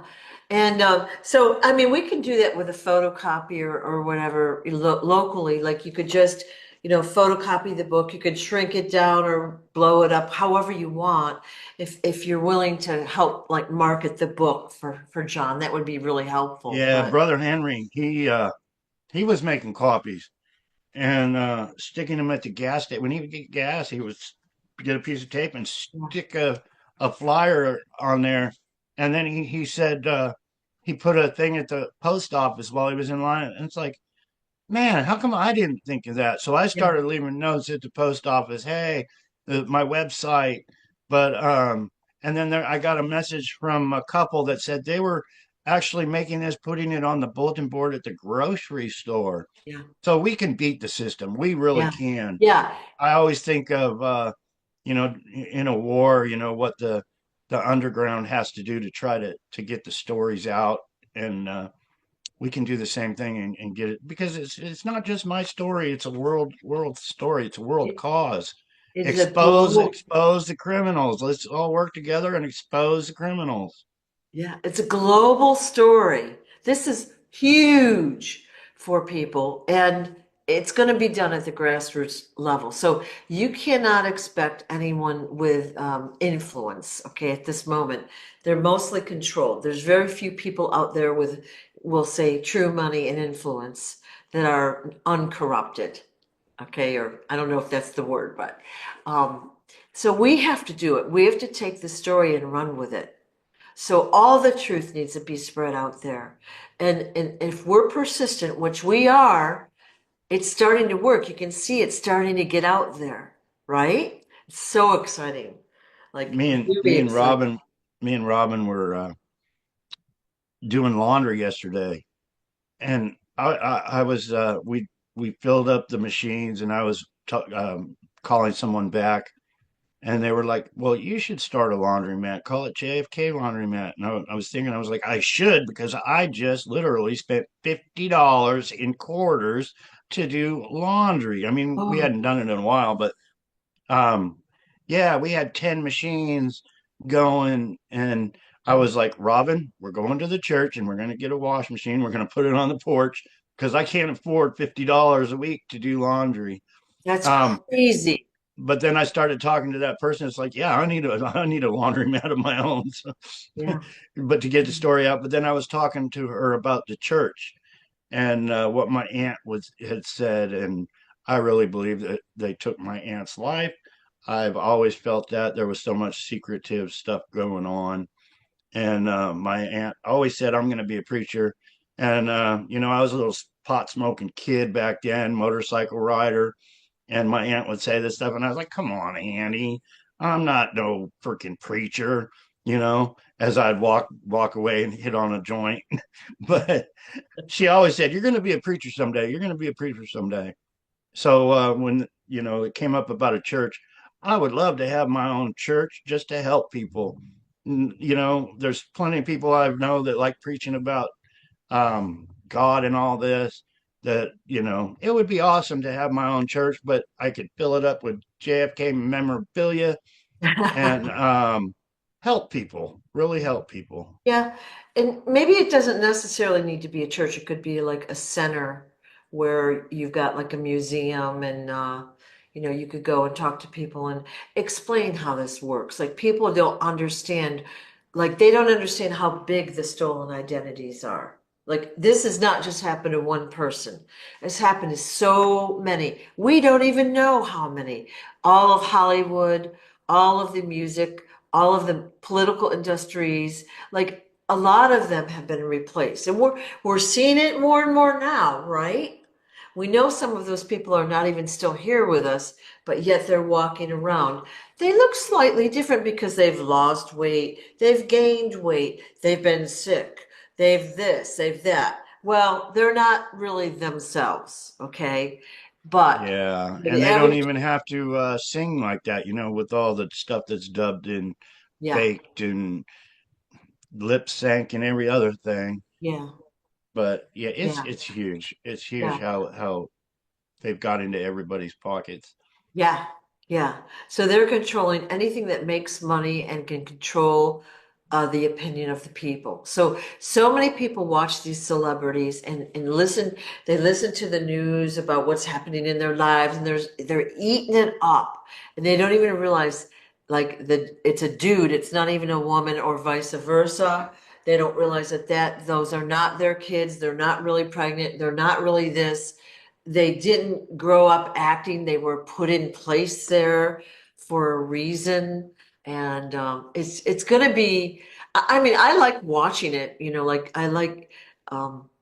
And so, I mean, we can do that with a photocopier or whatever locally. Like you could just, photocopy the book. You could shrink it down or blow it up, however you want. If you're willing to help, like market the book for John, that would be really helpful. Yeah, But brother Henry, he was making copies and sticking them at the gas station. When he would get gas, he would get a piece of tape and yeah, stick a flyer on there. And then he said he put a thing at the post office while he was in line. And it's like, man, how come I didn't think of that? So I yeah, started leaving notes at the post office. Hey, my website. But and then I got a message from a couple that said they were actually making this, putting it on the bulletin board at the grocery store. Yeah. So we can beat the system. We really Yeah. can. Yeah. I always think of, in a war, what the underground has to do to try to get the stories out, and we can do the same thing and get it, because it's not just my story. It's a world story. It's a world It, cause. it is a global, Expose the criminals. Let's all work together and expose the criminals. yeah, it's a global story. This is huge for people, and it's going to be done at the grassroots level. So you cannot expect anyone with influence, okay, at this moment. They're mostly controlled. There's very few people out there with, we'll say, true money and influence that are uncorrupted, okay, or I don't know if that's the word, but um, so we have to do it. We have to take the story and run with it. So all the truth needs to be spread out there. And if we're persistent, which we are, it's starting to work. You can see it starting to get out there, right? It's so exciting. Like Me and really me and exciting. Robin, me and Robin were doing laundry yesterday, and I was we filled up the machines, and I was calling someone back, and they were like, "Well, you should start a laundromat. Call it JFK Laundromat." And I was thinking, I was like, I should, because I just literally spent $50 in quarters to do laundry. I mean, we Oh, hadn't done it in a while, but um, yeah, we had 10 machines going, and I was like, Robin, we're going to the church and we're going to get a wash machine. We're going to put it on the porch because I can't afford $50 a week to do laundry. that's Um, crazy. but then I started talking to that person. It's like, yeah, I need a laundromat of my own. So, Yeah. but to get the story out. But then I was talking to her about the church and what my aunt was had said, and I really believe that they took my aunt's life. I've always felt that there was so much secretive stuff going on, and my aunt always said, I'm going to be a preacher. And I was a little pot smoking kid back then, motorcycle rider, and my aunt would say this stuff, and I was like, come on, Auntie, I'm not no freaking preacher, as I'd walk away and hit on a joint. But she always said, you're going to be a preacher someday. You're going to be a preacher someday. So when it came up about a church, I would love to have my own church just to help people. There's plenty of people I know that like preaching about God and all this. That it would be awesome to have my own church, but I could fill it up with JFK memorabilia and help people, really help people. Yeah, and maybe it doesn't necessarily need to be a church. It could be like a center where you've got like a museum and you could go and talk to people and explain how this works. Like people don't understand, like they don't understand how big the stolen identities are. Like this has not just happened to one person. It's happened to so many. We don't even know how many. All of Hollywood, all of the music, all of the political industries, like a lot of them have been replaced. And we're seeing it more and more now, right? We know some of those people are not even still here with us, but yet they're walking around. They look slightly different because they've lost weight, they've gained weight, they've been sick, they've this, they've that. Well, they're not really themselves, okay? But Yeah, the and they don't average, even have to sing like that, with all the stuff that's dubbed and yeah, faked and lip sync and every other thing. yeah, But yeah, it's yeah, it's huge. It's huge yeah. how they've got into everybody's pockets. Yeah, yeah. So they're controlling anything that makes money and can control the opinion of the people. So many people watch these celebrities and listen. They listen to the news about what's happening in their lives, and they're eating it up, and they don't even realize like it's a dude. It's not even a woman, or vice versa. They don't realize that those are not their kids. They're not really pregnant. They're not really this. They didn't grow up acting. They were put in place there for a reason. And it's going to be, I mean, I like watching it, like I like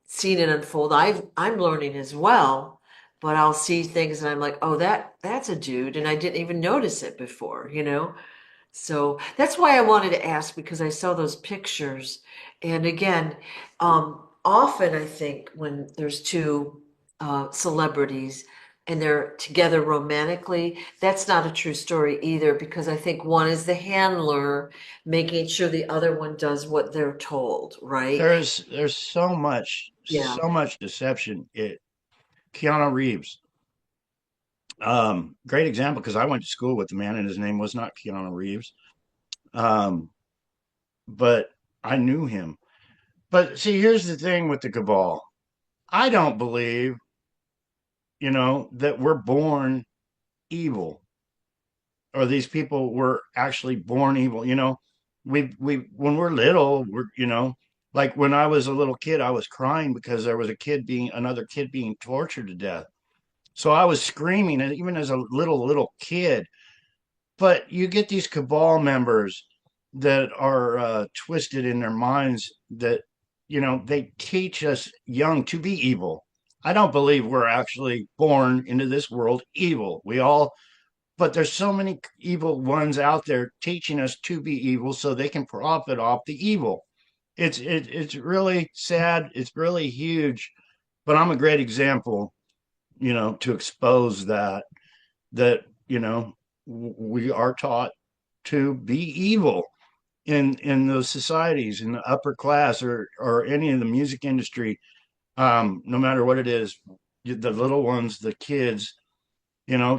seeing it unfold. I'm learning as well, but I'll see things and I'm like, oh, that's a dude. And I didn't even notice it before. So that's why I wanted to ask because I saw those pictures. And again, often I think when there's two celebrities and they're together romantically, that's not a true story either because I think one is the handler making sure the other one does what they're told, right? There's so much Yeah. deception. Keanu Reeves, great example because I went to school with the man and his name was not Keanu Reeves, um, but I knew him. But see, here's the thing with the cabal. I don't believe, that we're born evil or these people were actually born evil. We when we're little, like when I was a little kid, I was crying because there was another kid being tortured to death. So I was screaming, and even as a little kid. But you get these cabal members that are twisted in their minds that, they teach us young to be evil. I don't believe we're actually born into this world evil. But there's so many evil ones out there teaching us to be evil so they can profit off the evil. It's really sad. It's really huge. But I'm a great example, to expose that we are taught to be evil in those societies in the upper class or any of the music industry, no matter what it is, the little ones, the kids,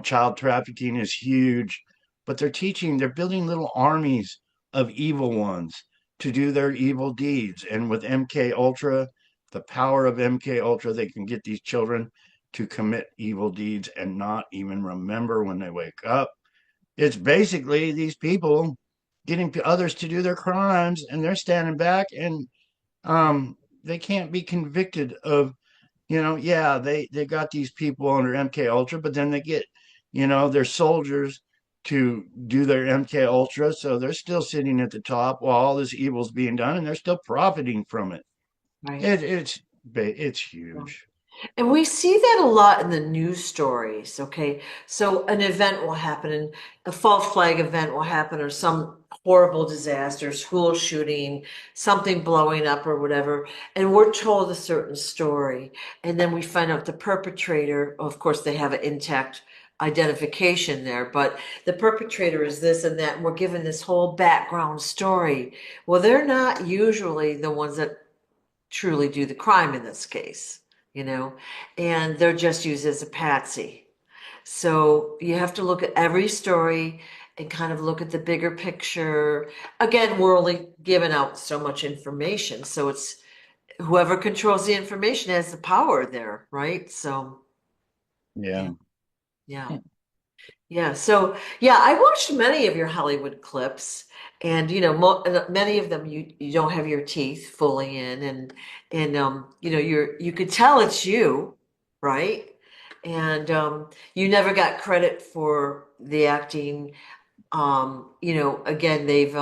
child trafficking is huge, but they're building little armies of evil ones to do their evil deeds. And with MK Ultra, the power of MK Ultra, they can get these children to commit evil deeds and not even remember when they wake up. It's basically these people getting others to do their crimes, and they're standing back, and they can't be convicted of, yeah, they got these people under MK Ultra, but then they get, their soldiers to do their MK Ultra, so they're still sitting at the top while all this evil's being done, and they're still profiting from it. Right. It's Yeah. huge. And we see that a lot in the news stories. Okay. So an event will happen and a false flag event will happen or some horrible disaster, school shooting, something blowing up or whatever. And we're told a certain story. And then we find out the perpetrator, of course, they have an intact identification there, but the perpetrator is this and that. And we're given this whole background story. Well, they're not usually the ones that truly do the crime in this case, you know, and they're just used as a patsy. So you have to look at every story and kind of look at the bigger picture. Again, we're only giving out so much information. So it's whoever controls the information has the power there, right? So, yeah, Yeah. yeah. Yeah, so yeah, I watched many of your Hollywood clips, and you know, many of them you don't have your teeth fully in, and you know, you could tell it's you, right? And you never got credit for the acting. You know, again, they've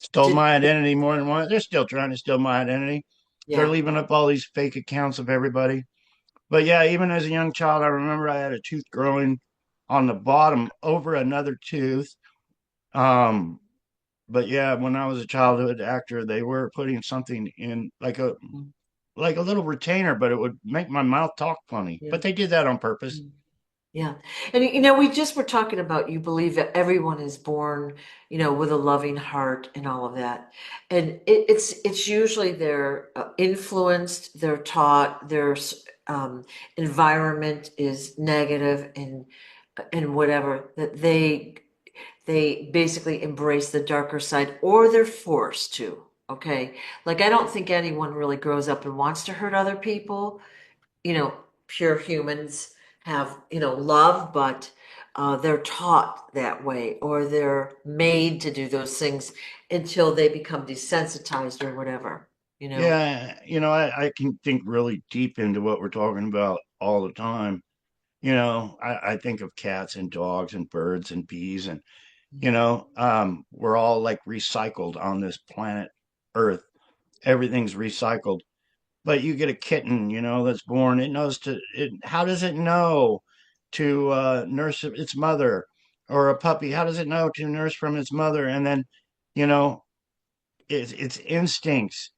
Stole did my identity more than once. They're still trying to steal my identity. They're yeah, leaving up all these fake accounts of everybody. But yeah, even as a young child, I remember I had a tooth growing on the bottom over another tooth. Um, but yeah, when I was a childhood actor, they were putting something in like a little retainer, but it would make my mouth talk funny. yeah. But they did that on purpose. Yeah. And you know, we just were talking about you believe that everyone is born, you know, with a loving heart and all of that. And it's usually they're influenced, they're taught, their environment is negative and whatever that they basically embrace the darker side or they're forced to. Okay. Like I don't think anyone really grows up and wants to hurt other people, you know, pure humans have, you know, love, but they're taught that way or they're made to do those things until they become desensitized or whatever, you know. Yeah, I can think really deep into what we're talking about all the time. I think of cats and dogs and birds and bees and we're all like recycled on this planet Earth. Everything's recycled. But you get a kitten, that's born, it knows how does it know to nurse its mother? or a puppy, how does it know to nurse from its mother? And then, you know, it's instincts.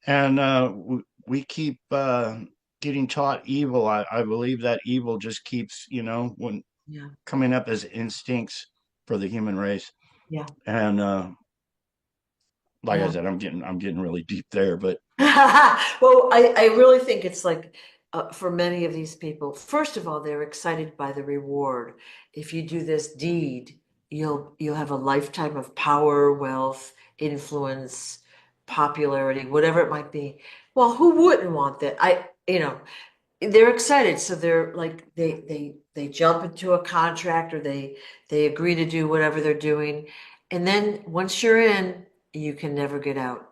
And we keep getting taught evil. I believe that evil just keeps, when Yeah. coming up as instincts for the human race. Yeah. And like I Yeah. said, I'm getting really deep there, but Well, I really think it's like for many of these people, first of all, they're excited by the reward. If you do this deed, you'll have a lifetime of power, wealth, influence, popularity, whatever it might be. Well, who wouldn't want that? They're excited, so they're like they jump into a contract or they agree to do whatever they're doing, and then once you're in, you can never get out.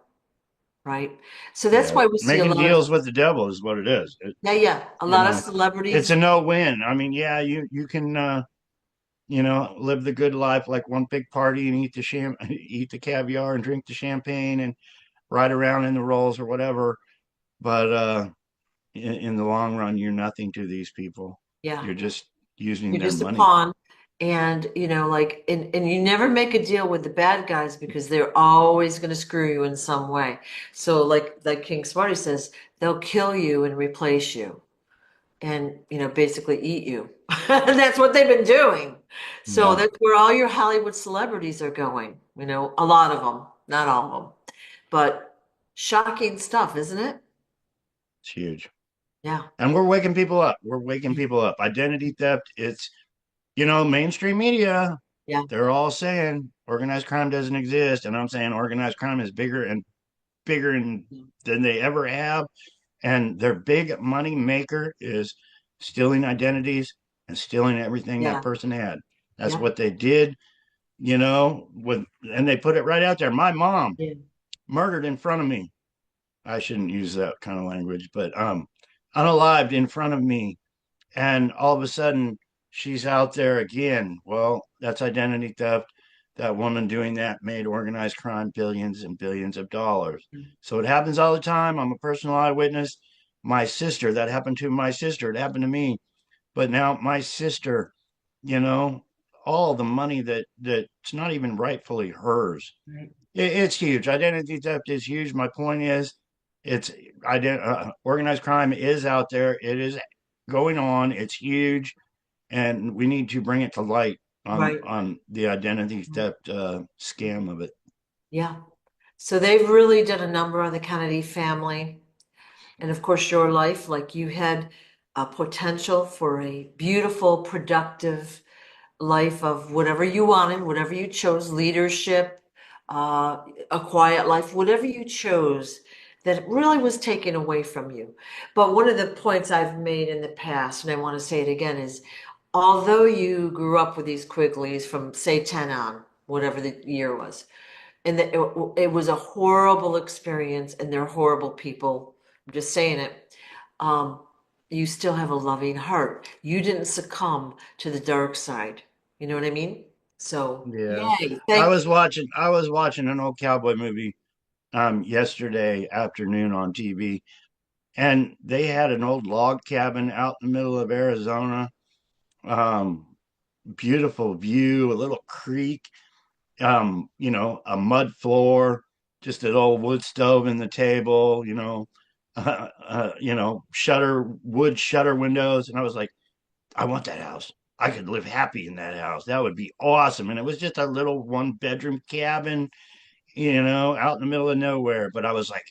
Right. So that's yeah, why we see a making lot of, deals with the devil is what it is. yeah, yeah, a You lot of know, it's a celebrities. no-win. I mean, yeah, you can live the good life like one big party and eat the caviar and drink the champagne and ride around in the rolls or whatever. But in the long run, you're nothing to these people. Yeah. You're just using You're their just a money. pawn. And, like, and you never make a deal with the bad guys because they're always going to screw you in some way. So like King Smarty says, they'll kill you and replace you and, basically eat you. And that's what they've been doing. So Yeah, that's where all your Hollywood celebrities are going, a lot of them, not all of them. But shocking stuff, isn't it? it's huge. Yeah. And we're waking people up. We're waking people up. Identity theft, it's, mainstream media, Yeah. they're all saying organized crime doesn't exist. And I'm saying organized crime is bigger and bigger than they ever have. And their big money maker is stealing identities and stealing everything that Yeah. person had. That's Yeah. what they did, and they put it right out there. My mom Yeah. murdered in front of me. I shouldn't use that kind of language, but unalived in front of me, and all of a sudden she's out there again. Well, that's identity theft. That woman doing that made organized crime billions and billions of dollars. So it happens all the time. I'm a personal eyewitness. My sister, that happened to my sister. It happened to me. But now my sister, you know, all the money that's not even rightfully hers. Right. It's huge. Identity theft is huge. My point is, it's organized crime is out there. It is going on. It's huge, and we need to bring it to light on Right. the identity theft scam of it. Yeah. So they've really done a number on the Kennedy family. And of course, your life, like you had a potential for a beautiful, productive life of whatever you wanted, whatever you chose, leadership, a quiet life, whatever you chose that really was taken away from you. But one of the points I've made in the past, and I want to say it again, is although you grew up with these Quigleys from say 10 on, whatever the year was, and that it was a horrible experience and they're horrible people. I'm just saying it. Um, you still have a loving heart. You didn't succumb to the dark side. You know what I mean? So, Yeah, yay. Thank you. I was watching an old cowboy movie yesterday afternoon on TV, and they had an old log cabin out in the middle of Arizona. Um, Beautiful view, a little creek, a mud floor, just an old wood stove in the table, wood shutter windows. And I was like, I want that house. I could live happy in that house. That would be awesome. And it was just a little one bedroom cabin, out in the middle of nowhere. But I was like,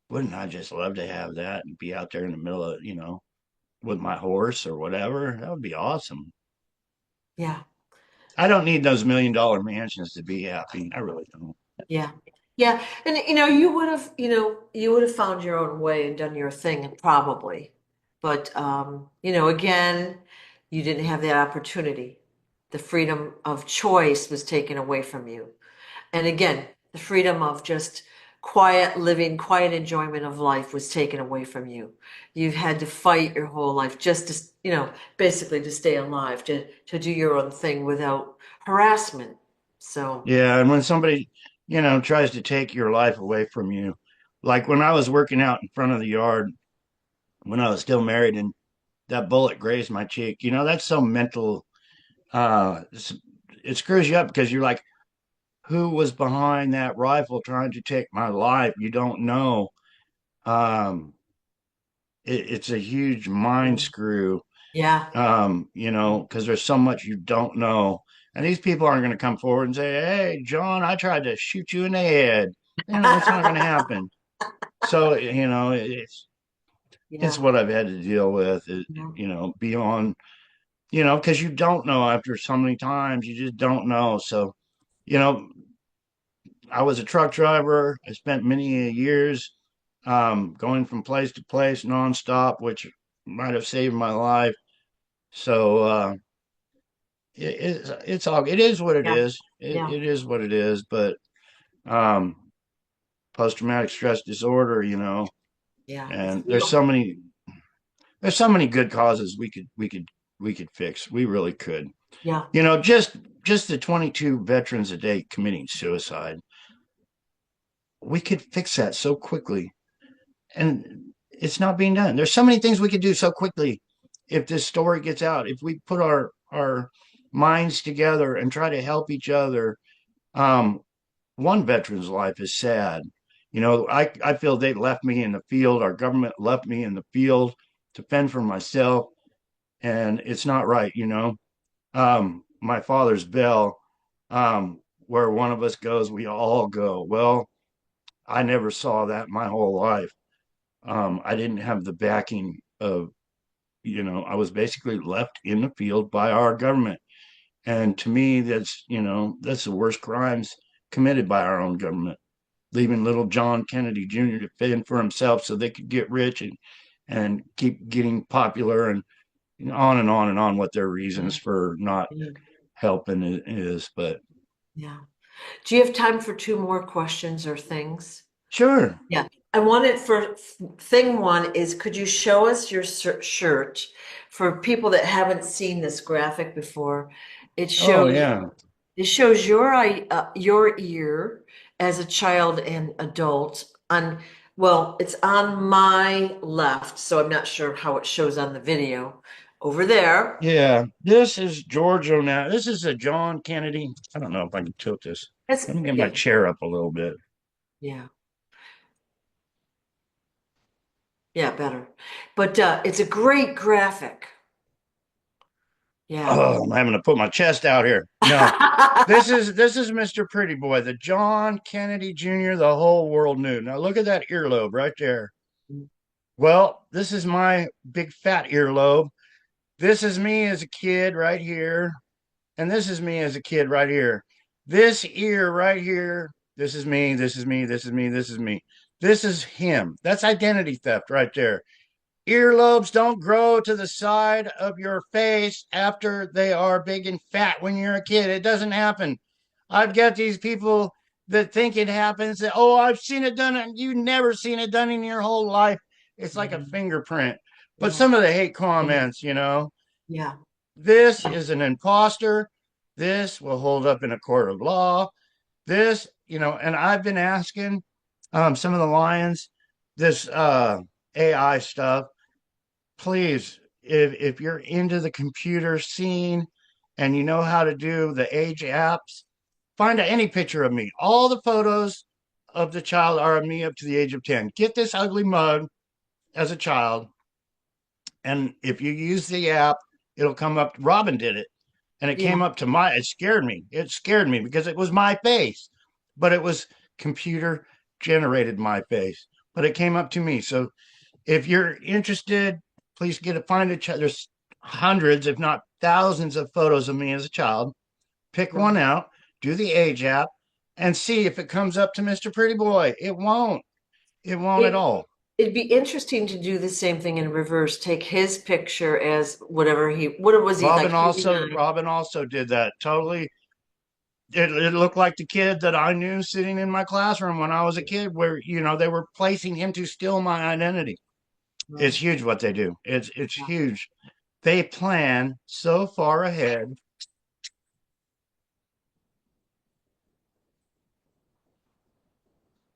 wouldn't I just love to have that and be out there in the middle of, with my horse or whatever? That would be awesome. Yeah. I don't need those $1 million mansions to be happy. I really don't. Yeah. Yeah. And you would have found your own way and done your thing probably. But again, you didn't have that opportunity. The freedom of choice was taken away from you. And again, the freedom of just quiet living, quiet enjoyment of life was taken away from you. You've had to fight your whole life just to, basically to stay alive, to do your own thing without harassment. So, Yeah, and when somebody, tries to take your life away from you, like when I was working out in front of the yard when I was still married and that bullet grazed my cheek, that's so mental. it screws you up because you're like, who was behind that rifle trying to take my life? You don't know. Um, it's a huge mind screw, Yeah. because there's so much you don't know. And these people aren't going to come forward and say, "Hey, John, I tried to shoot you in the head." It's not going to happen. So, it's Yeah. what I've had to deal with, Yeah. beyond, because you don't know after so many times, you just don't know. So, you know, I was a truck driver. I spent many years going from place to place nonstop, which might have saved my life. So it is what it Yeah. is. Yeah. It is what it is. But um, post traumatic stress disorder, Yeah. It's and real. there's so many good causes we could fix. We really could. Yeah. Just the 22 veterans a day committing suicide. We could fix that so quickly, and it's not being done. There's so many things we could do so quickly if this story gets out. If we put our minds together and try to help each other. Um, one veteran's life is sad. I feel they left me in the field. Our government left me in the field to fend for myself, and it's not right. My father's bell, where one of us goes, we all go. Well, I never saw that my whole life. I didn't have the backing of, I was basically left in the field by our government. And to me, that's the worst crimes committed by our own government, leaving little John Kennedy Jr. to fend for himself so they could get rich and keep getting popular, and on and on and on what their reasons for not Yeah. helping is. But Yeah. Do you have time for two more questions or things? sure. Yeah. I wanted for thing one is could you show us your shirt for people that haven't seen this graphic before? It Oh shows yeah. it shows your ear as a child and adult on well, it's on my left, so I'm not sure how it shows on the video. Over there. Yeah, this is Giorgio now. This is a John Kennedy. I don't know if I can tilt this. That's Let me get my yeah, chair up a little bit. yeah. Yeah, better. But it's a great graphic. Yeah. Oh, I'm having to put my chest out here. No, this is Mr. Pretty Boy, the John Kennedy Jr. the whole world knew. Now look at that earlobe right there. Well, this is my big fat earlobe. This is me as a kid right here, and this is me as a kid right here. This ear right here, this is me, this is me, this is me, this is me. This is him. That's identity theft right there. Earlobes don't grow to the side of your face after they are big and fat when you're a kid. It doesn't happen. I've got these people that think it happens. That, oh, I've seen it done. And you've never seen it done in your whole life. It's like a Mhm. fingerprint. But Yeah. some of the hate Yeah. comments, Yeah. this Yeah. is an imposter. This will hold up in a court of law. This, and I've been asking some of the Lions this AI stuff. Please, if you're into the computer scene and you know how to do the age apps, find any picture of me. All the photos of the child are of me up to the age of 10. Get this ugly mug as a child. And if you use the app, it'll come up. Robin did it. And it Yeah. came up to it scared me. It scared me because it was my face, but it was computer generated my face, but it came up to me. So if you're interested, please find a child. There's hundreds, if not thousands, of photos of me as a child. Pick one out, do the age app, and see if it comes up to Mr. Pretty Boy. It won't. It won't at It all. it'd be interesting to do the same thing in reverse. Take his picture as whatever what was he like 89? Robin also did that. Totally. It looked like the kid that I knew sitting in my classroom when I was a kid, where they were placing him to steal my identity. It's Right. huge what they do. It's Yeah. huge. They plan so far ahead.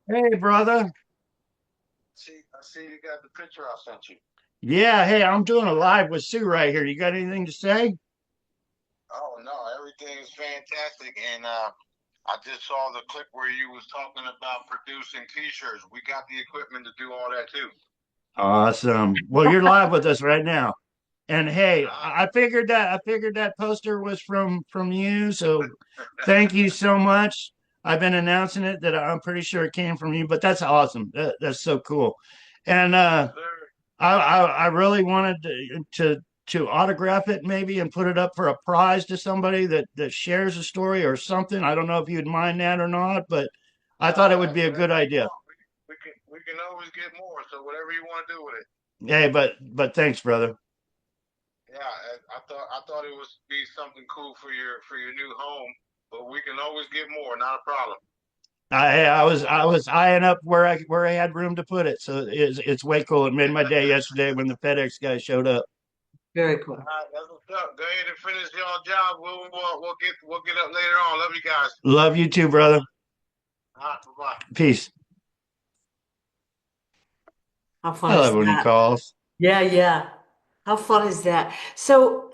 Hey, brother. I see you got the picture I sent you. Yeah, hey, I'm doing a live with Sue right here. You got anything to say? everything's fantastic, and I just saw the clip where you was talking about producing T-shirts. We got the equipment to do all that too. Awesome. Well, you're live with us right now. And hey, Uh, I figured that poster was from you. So thank you so much. I've been announcing it that I'm pretty sure it came from you, but that's awesome. That's so cool. And yes, sir. I really wanted to autograph it maybe and put it up for a prize to somebody that shares a story or something. I don't know if you'd mind that or not, but I thought it would be a good Whatever you idea. want. We can always get more. So whatever you want to do with it. Hey, but thanks, brother. Yeah, I thought it would be something cool for your new home, but we can always get more. Not a problem. I was eyeing up where I had room to put it, so it's way cool. It made my day yesterday when the FedEx guy showed up. Very cool. That's what's up. Go ahead and finish your job. We'll get up later on. Love you guys. Love you too, brother. Bye bye. Peace. How fun I is love when he that? calls. Yeah, yeah. How fun is that? So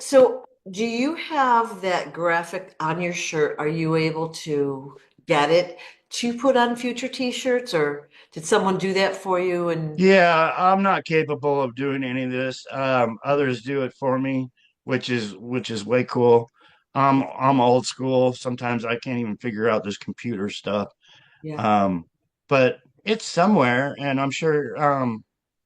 do you have that graphic on your shirt? Are you able to get it to put on future t-shirts, or did someone do that for you? And Yeah, I'm not capable of doing any of this. Others do it for me, which is way cool. I'm old school. Sometimes I can't even figure out this computer stuff. yeah. Um, but it's somewhere, and I'm sure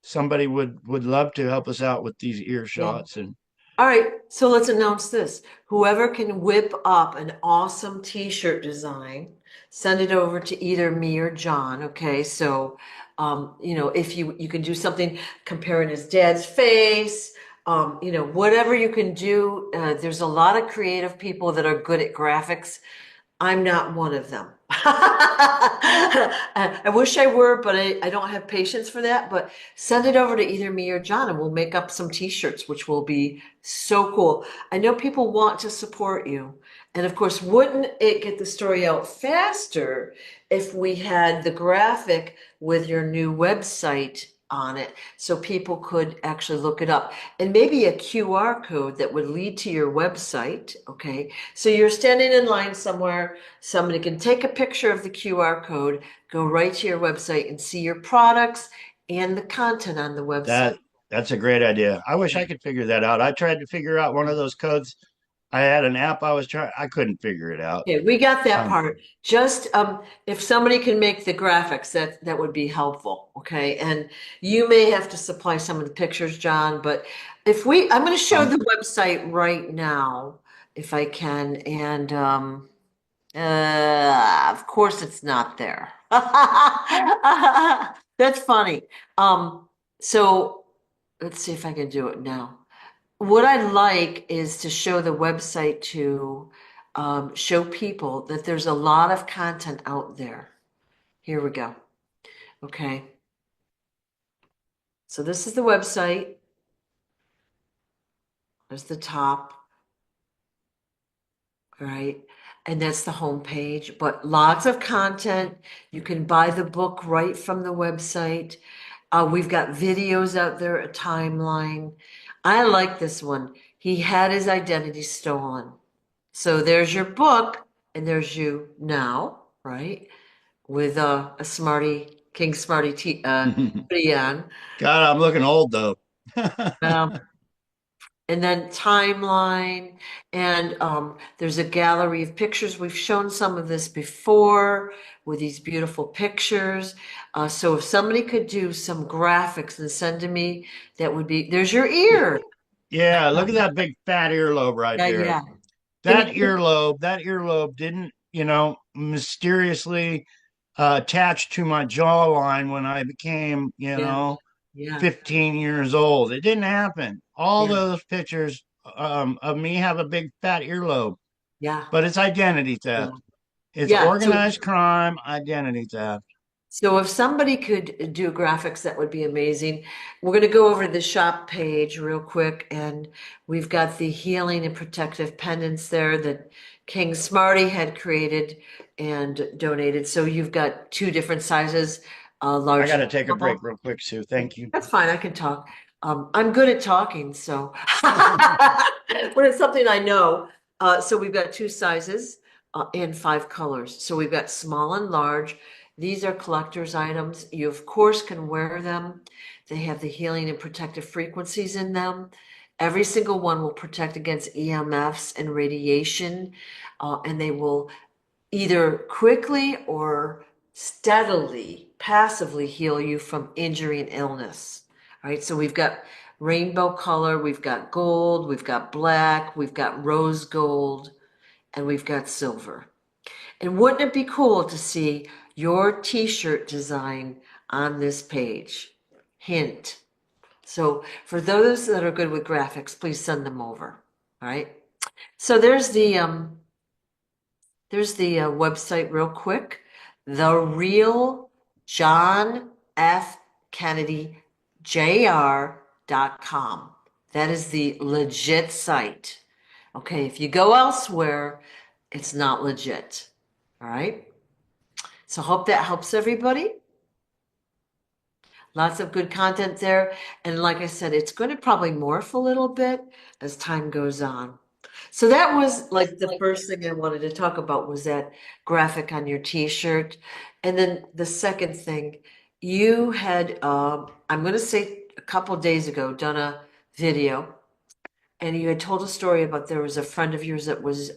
somebody would love to help us out with these Yeah. earshots. And All right, so let's announce this. Whoever can whip up an awesome t-shirt design, send it over to either me or John, okay? So, if you can do something comparing his dad's face, whatever you can do. There's a lot of creative people that are good at graphics. I'm not one of them. I wish I were, but I don't have patience for that. But send it over to either me or John, and we'll make up some t-shirts, which will be so cool. I know people want to support you. And of course, wouldn't it get the story out faster if we had the graphic with your new website on it so people could actually look it up? And maybe a QR code that would lead to your website, okay? So you're standing in line somewhere, somebody can take a picture of the QR code, go right to your website and see your products and the content on the website. that that's a great idea. I wish I could figure that out. I tried to figure out one of those codes. I had an app I was trying. I couldn't figure it out. Okay, we got that Um, part. Just if somebody can make the graphics, that would be helpful. Okay, and you may have to supply some of the pictures, John. But I'm going to show um, the website right now, if I can, and of course, it's not there. That's funny. So let's see if I can do it now. What I like is to show the website to show people that there's a lot of content out there. Here we go. Okay. So this is the website. There's the top, right? And that's the home page, but lots of content. You can buy the book right from the website. We've got videos out there, a timeline. I like this one. He had his identity stolen. So there's your book, and there's you now, right? With a Smarty King Smarty God, hoodie on. I'm looking old though. Um, and then timeline, and there's a gallery of pictures. We've shown some of this before with these beautiful pictures. So if somebody could do some graphics and send to me, that would be, there's your ear. Yeah, look at that big fat earlobe right Yeah, there. yeah. Can you, That earlobe didn't, mysteriously attach to my jawline when I became, yeah, yeah, 15 years old. It didn't happen. All yeah, those pictures of me have a big fat earlobe, yeah, but it's identity yeah. theft. It's Yeah, organized crime, identity theft. so if somebody could do graphics, that would be amazing. We're going to go over to the shop page real quick, and we've got the healing and protective pendants there that King Smarty had created and donated. So you've got two different sizes, I large got and to take a break small. real quick, Sue. Thank you. That's fine, I can talk. I'm good at talking, so when it's something I know. So we've got two sizes and five colors. So we've got small and large. These are collector's items. You, of course, can wear them. They have the healing and protective frequencies in them. Every single one will protect against EMFs and radiation, and they will either quickly or steadily, passively heal you from injury and illness. All right, so we've got rainbow color, we've got gold, we've got black, we've got rose gold, and we've got silver. And wouldn't it be cool to see your t-shirt design on this page? Hint. So for those that are good with graphics, please send them over. All right. So there's the website real quick. The Real John F. Kennedy Jr.com. That is the legit site. Okay, if you go elsewhere, it's not legit. All right. So hope that helps everybody. Lots of good content there. And like I said, it's going to probably morph a little bit as time goes on. So that was like the first thing I wanted to talk about was that graphic on your t-shirt. And then the second thing, you had, I'm going to say a couple days ago, done a video and you had told a story about there was a friend of yours that was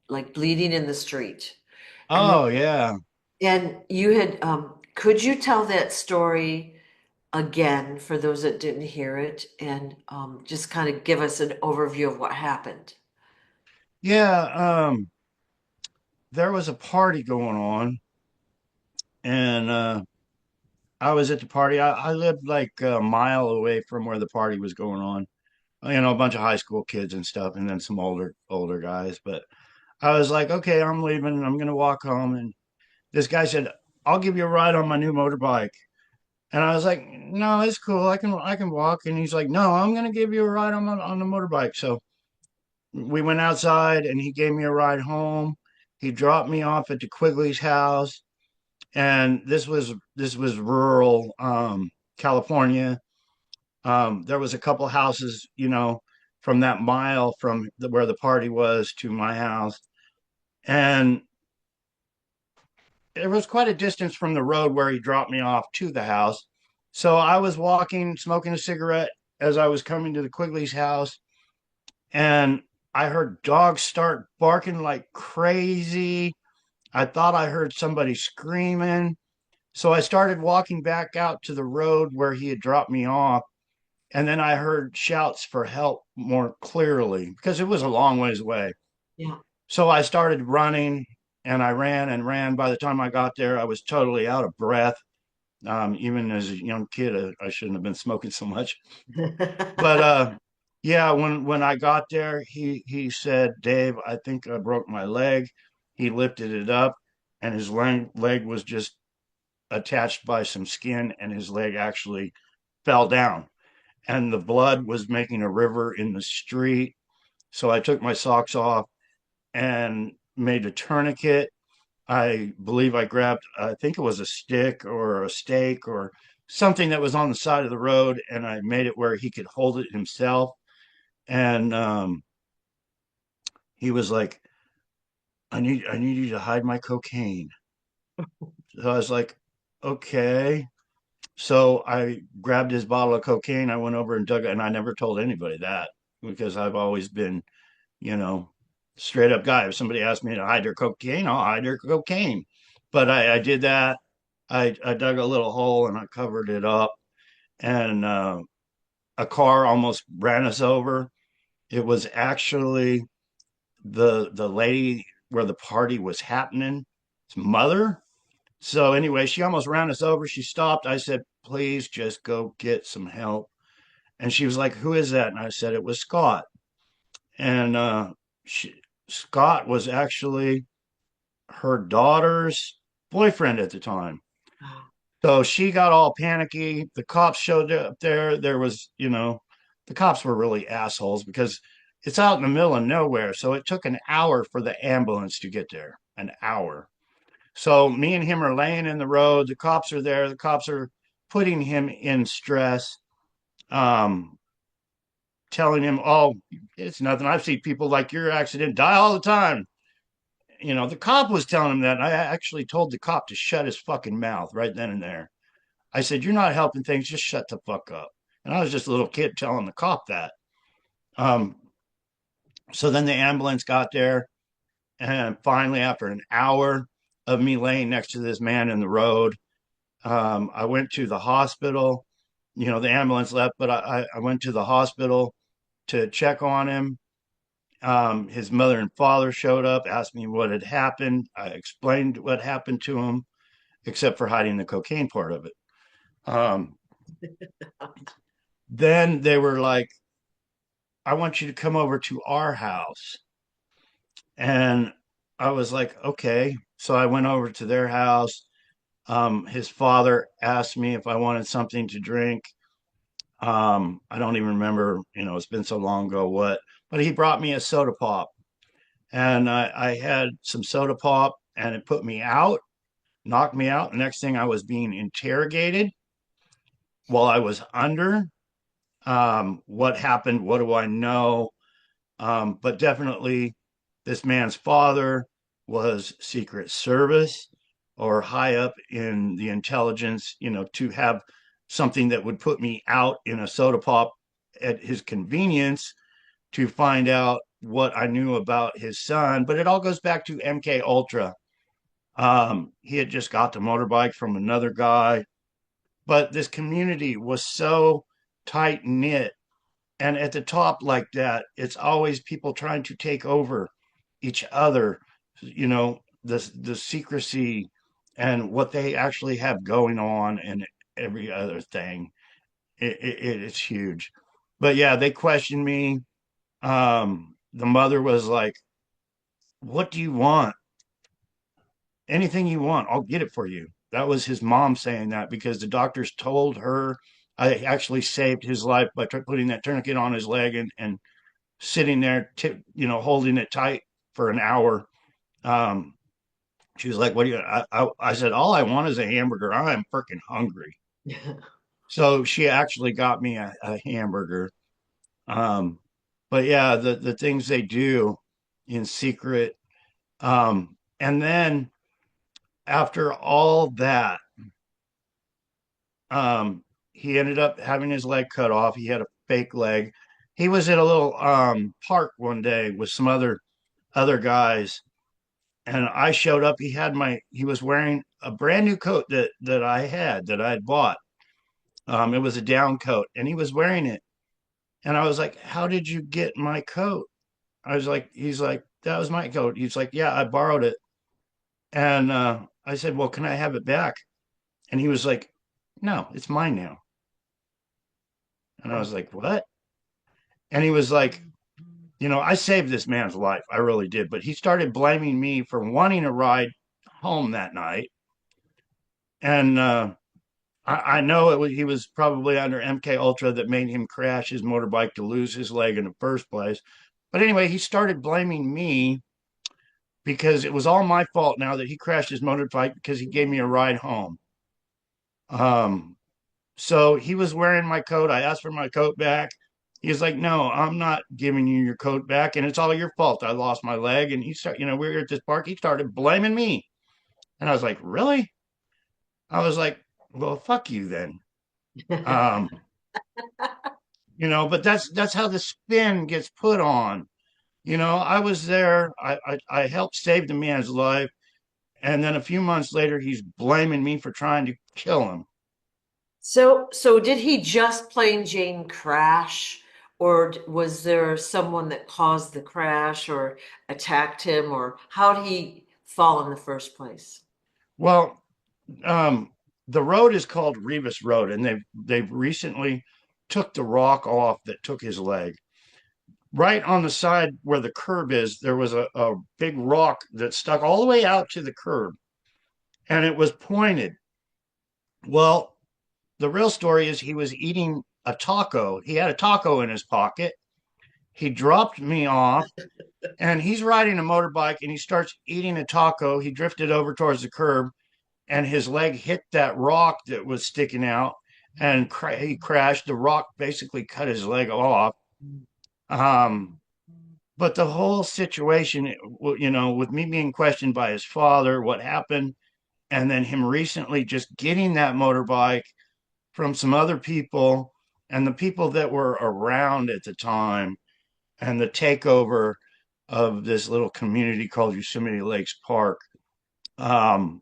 like bleeding in the street. And Oh yeah. and you had, could you tell that story again for those that didn't hear it and just kind of give us an overview of what happened? Yeah, there was a party going on, and I was at the party. I lived like a mile away from where the party was going on. You know, a bunch of high school kids and stuff, and then some older guys. But I was like, okay, I'm leaving. I'm gonna walk home. And this guy said, "I'll give you a ride on my new motorbike." And I was like, "No, it's cool. I can walk." And he's like, "No, I'm gonna give you a ride on the motorbike." So we went outside, and he gave me a ride home. He dropped me off at the Quigley's house, and this was rural California. There was a couple houses, from that mile from where the party was to my house, and it was quite a distance from the road where he dropped me off to the house. So I was walking, smoking a cigarette as I was coming to the Quigley's house, and I heard dogs start barking like crazy. I thought I heard somebody screaming. So I started walking back out to the road where he had dropped me off. And then I heard shouts for help more clearly because it was a long ways away. Yeah. So I started running and I ran and ran. By the time I got there, I was totally out of breath. Even as a young kid, I shouldn't have been smoking so much. But yeah, when I got there, he said, "Dave, I think I broke my leg." He lifted it up, and his leg was just attached by some skin, and his leg actually fell down, and the blood was making a river in the street. So I took my socks off and made a tourniquet. I believe I grabbed, I think it was a stick or a stake or something that was on the side of the road, and I made it where he could hold it himself. And he was like, I need you to hide my cocaine." So I was like, okay. So I grabbed his bottle of cocaine. I went over and dug it, and I never told anybody that because I've always been, you know, straight up guy. If somebody asked me to hide their cocaine, I'll hide their cocaine. But I did that. I dug a little hole and I covered it up, and a car almost ran us over. It was actually the lady where the party was happening, his mother. So anyway, she almost ran us over. She stopped. I said, "Please just go get some help." And she was like, "Who is that?" And I said, "It was Scott." And she, Scott was actually her daughter's boyfriend at the time. So she got all panicky. The cops showed up there. There was, the cops were really assholes because it's out in the middle of nowhere. So it took an hour for the ambulance to get there. An hour. So me and him are laying in the road. The cops are there. The cops are putting him in stress. Um, telling him, "Oh, it's nothing. I've seen people like your accident die all the time." The cop was telling him that. And I actually told the cop to shut his fucking mouth right then and there. I said, "You're not helping things. Just shut the fuck up." And I was just a little kid telling the cop that. Um, so then the ambulance got there, and finally, after an hour of me laying next to this man in the road, I went to the hospital. The ambulance left, but I went to the hospital to check on him. His mother and father showed up, asked me what had happened. I explained what happened to him, except for hiding the cocaine part of it. Um, then they were like, "I want you to come over to our house." And I was like, "Okay." So I went over to their house. His father asked me if I wanted something to drink. I don't even remember, it's been so long ago what, but he brought me a soda pop, and I had some soda pop, and it put me out, knocked me out. The next thing, I was being interrogated while I was under. What happened? What do I know? But definitely, this man's father was Secret Service or high up in the intelligence, to have something that would put me out in a soda pop at his convenience to find out what I knew about his son. But it all goes back to MK Ultra. He had just got the motorbike from another guy, but this community was so tight knit, and at the top like that, it's always people trying to take over each other, the secrecy and what they actually have going on and every other thing. It's huge. But yeah, they questioned me. The mother was like, "What do you want? Anything you want, I'll get it for you." That was his mom saying that, because the doctors told her I actually saved his life by putting that tourniquet on his leg and sitting there, holding it tight for an hour. Um, she was like, "What do you?" I said, "All I want is a hamburger. I am freaking hungry." So she actually got me a hamburger. Um, but yeah, the things they do in secret. And then after all that, um, he ended up having his leg cut off. He had a fake leg. He was at a little park one day with some other guys, and I showed up. He was wearing a brand new coat that I had bought. It was a down coat, and he was wearing it. And I was like, "How did you get my coat?" He's like, "That was my coat." He's like, "Yeah, I borrowed it." And I said, "Well, can I have it back?" And he was like, "No, it's mine now." And I was like, "What?" And he was like, "I saved this man's life. I really did." But he started blaming me for wanting a ride home that night. And I know he was probably under MK Ultra that made him crash his motorbike to lose his leg in the first place. But anyway, he started blaming me because it was all my fault now that he crashed his motorbike because he gave me a ride home. Um, so he was wearing my coat. I asked for my coat back. He was like, "No, I'm not giving you your coat back, and it's all your fault. I lost my leg." And we were at this park. He started blaming me, and I was like, "Really?" I was like, "Well, fuck you then." Um, but that's how the spin gets put on. I was there. I helped save the man's life, and then a few months later, he's blaming me for trying to kill him. So did he just plain Jane crash, or was there someone that caused the crash or attacked him, or how did he fall in the first place? Well, um, the road is called Revis Road, and they've recently took the rock off that took his leg. Right on the side where the curb is, there was a big rock that stuck all the way out to the curb, and it was pointed. Well, the real story is he was eating a taco. He had a taco in his pocket. He dropped me off, and he's riding a motorbike, and he starts eating a taco. He drifted over towards the curb, and his leg hit that rock that was sticking out, and he crashed. The rock basically cut his leg off. But the whole situation, with me being questioned by his father, what happened, and then him recently just getting that motorbike from some other people and the people that were around at the time, and the takeover of this little community called Yosemite Lakes Park, um,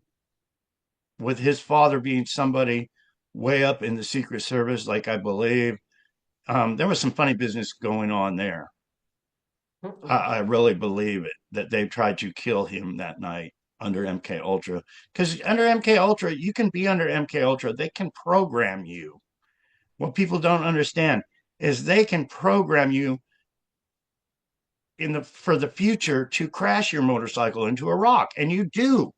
with his father being somebody way up in the Secret Service, like I believe, there was some funny business going on there. I really believe it that they tried to kill him that night under MK Ultra. Because under MK Ultra, you can be under MK Ultra. They can program you. What people don't understand is they can program you for the future to crash your motorcycle into a rock, and you do.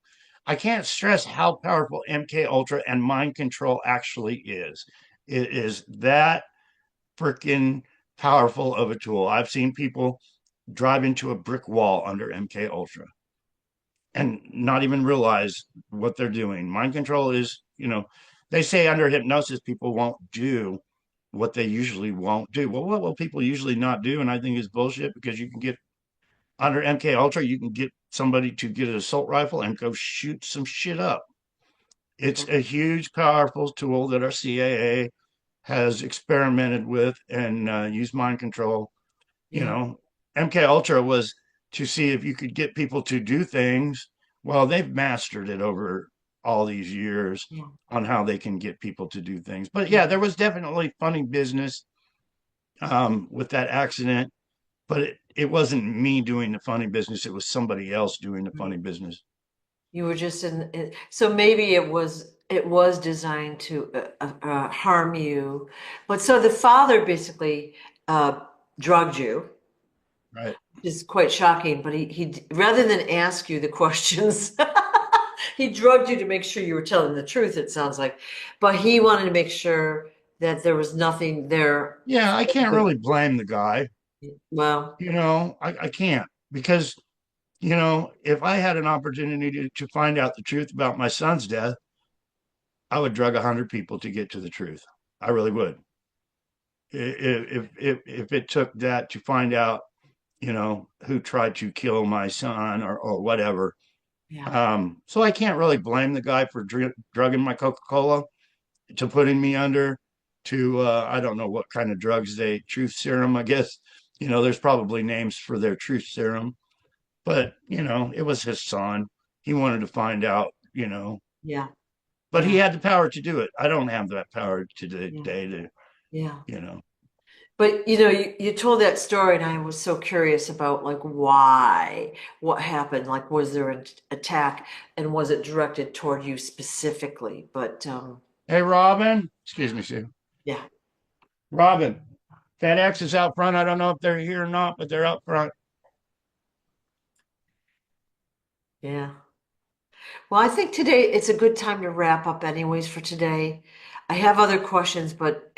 I can't stress how powerful MK Ultra and mind control actually is. It is that freaking powerful of a tool. I've seen people drive into a brick wall under MK Ultra and not even realize what they're doing. Mind control is, they say under hypnosis people won't do what they usually won't do. Well, what will people usually not do? And I think is bullshit, because you can get under MK Ultra, you can get somebody to get an assault rifle and go shoot some shit up. It's a huge, powerful tool that our CAA has experimented with and used mind control. You Yeah. know, MK Ultra was to see if you could get people to do things. Well, they've mastered it over all these years Yeah. on how they can get people to do things. But yeah, there was definitely funny business with that accident, but it wasn't me doing the funny business. It was somebody else doing the funny business. You were just so maybe it was designed to harm you, but so the father basically uh, drugged you, Right. which is quite shocking. But he rather than ask you the questions, he drugged you to make sure you were telling the truth. It sounds like, but he wanted to make sure that there was nothing there. Yeah, I can't really blame the guy. Well, I can't, because, if I had an opportunity to find out the truth about my son's death, I would drug 100 people to get to the truth. I really would. If it took that to find out, who tried to kill my son or whatever. yeah, So I can't really blame the guy for drugging my Coca-Cola to putting me under to, I don't know what kind of drugs truth serum, I guess. There's probably names for their truth serum, but, it was his son. He wanted to find out, yeah, but he yeah, had the power to do it. I don't have that power to the yeah, day to, yeah. you know. But you told that story, and I was so curious about like why, what happened, like was there an attack, and was it directed toward you specifically? But Hey, Robin, excuse me, Sue. yeah, Robin, FedEx is out front. I don't know if they're here or not, but they're out front. yeah. Well, I think today it's a good time to wrap up, anyways, for today. I have other questions, but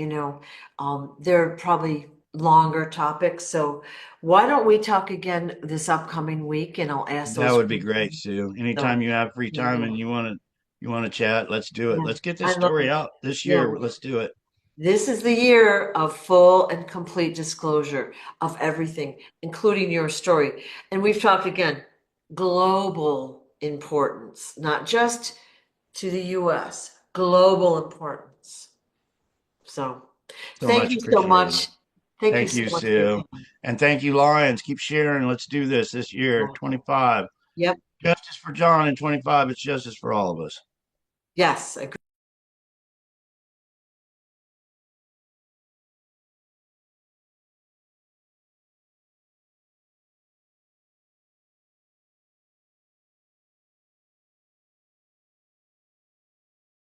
they're probably longer topics. So why don't we talk again this upcoming week, and I'll ask That those would be great, questions. Sue. Anytime So you have free time and yeah, you want to chat, let's do it. yeah, Let's get this I love story it. out this Yeah. year. Let's do it. This is the year of full and complete disclosure of everything, including your story. And we've talked again, global importance, not just to the US, global importance. So So thank much you so appreciated. much. Thank you Thank so you, much for your Sue. time. And thank you, Lions. Keep sharing. Let's do this year, 25. Yep. Justice for John, and 25, it's justice for all of us. Yes.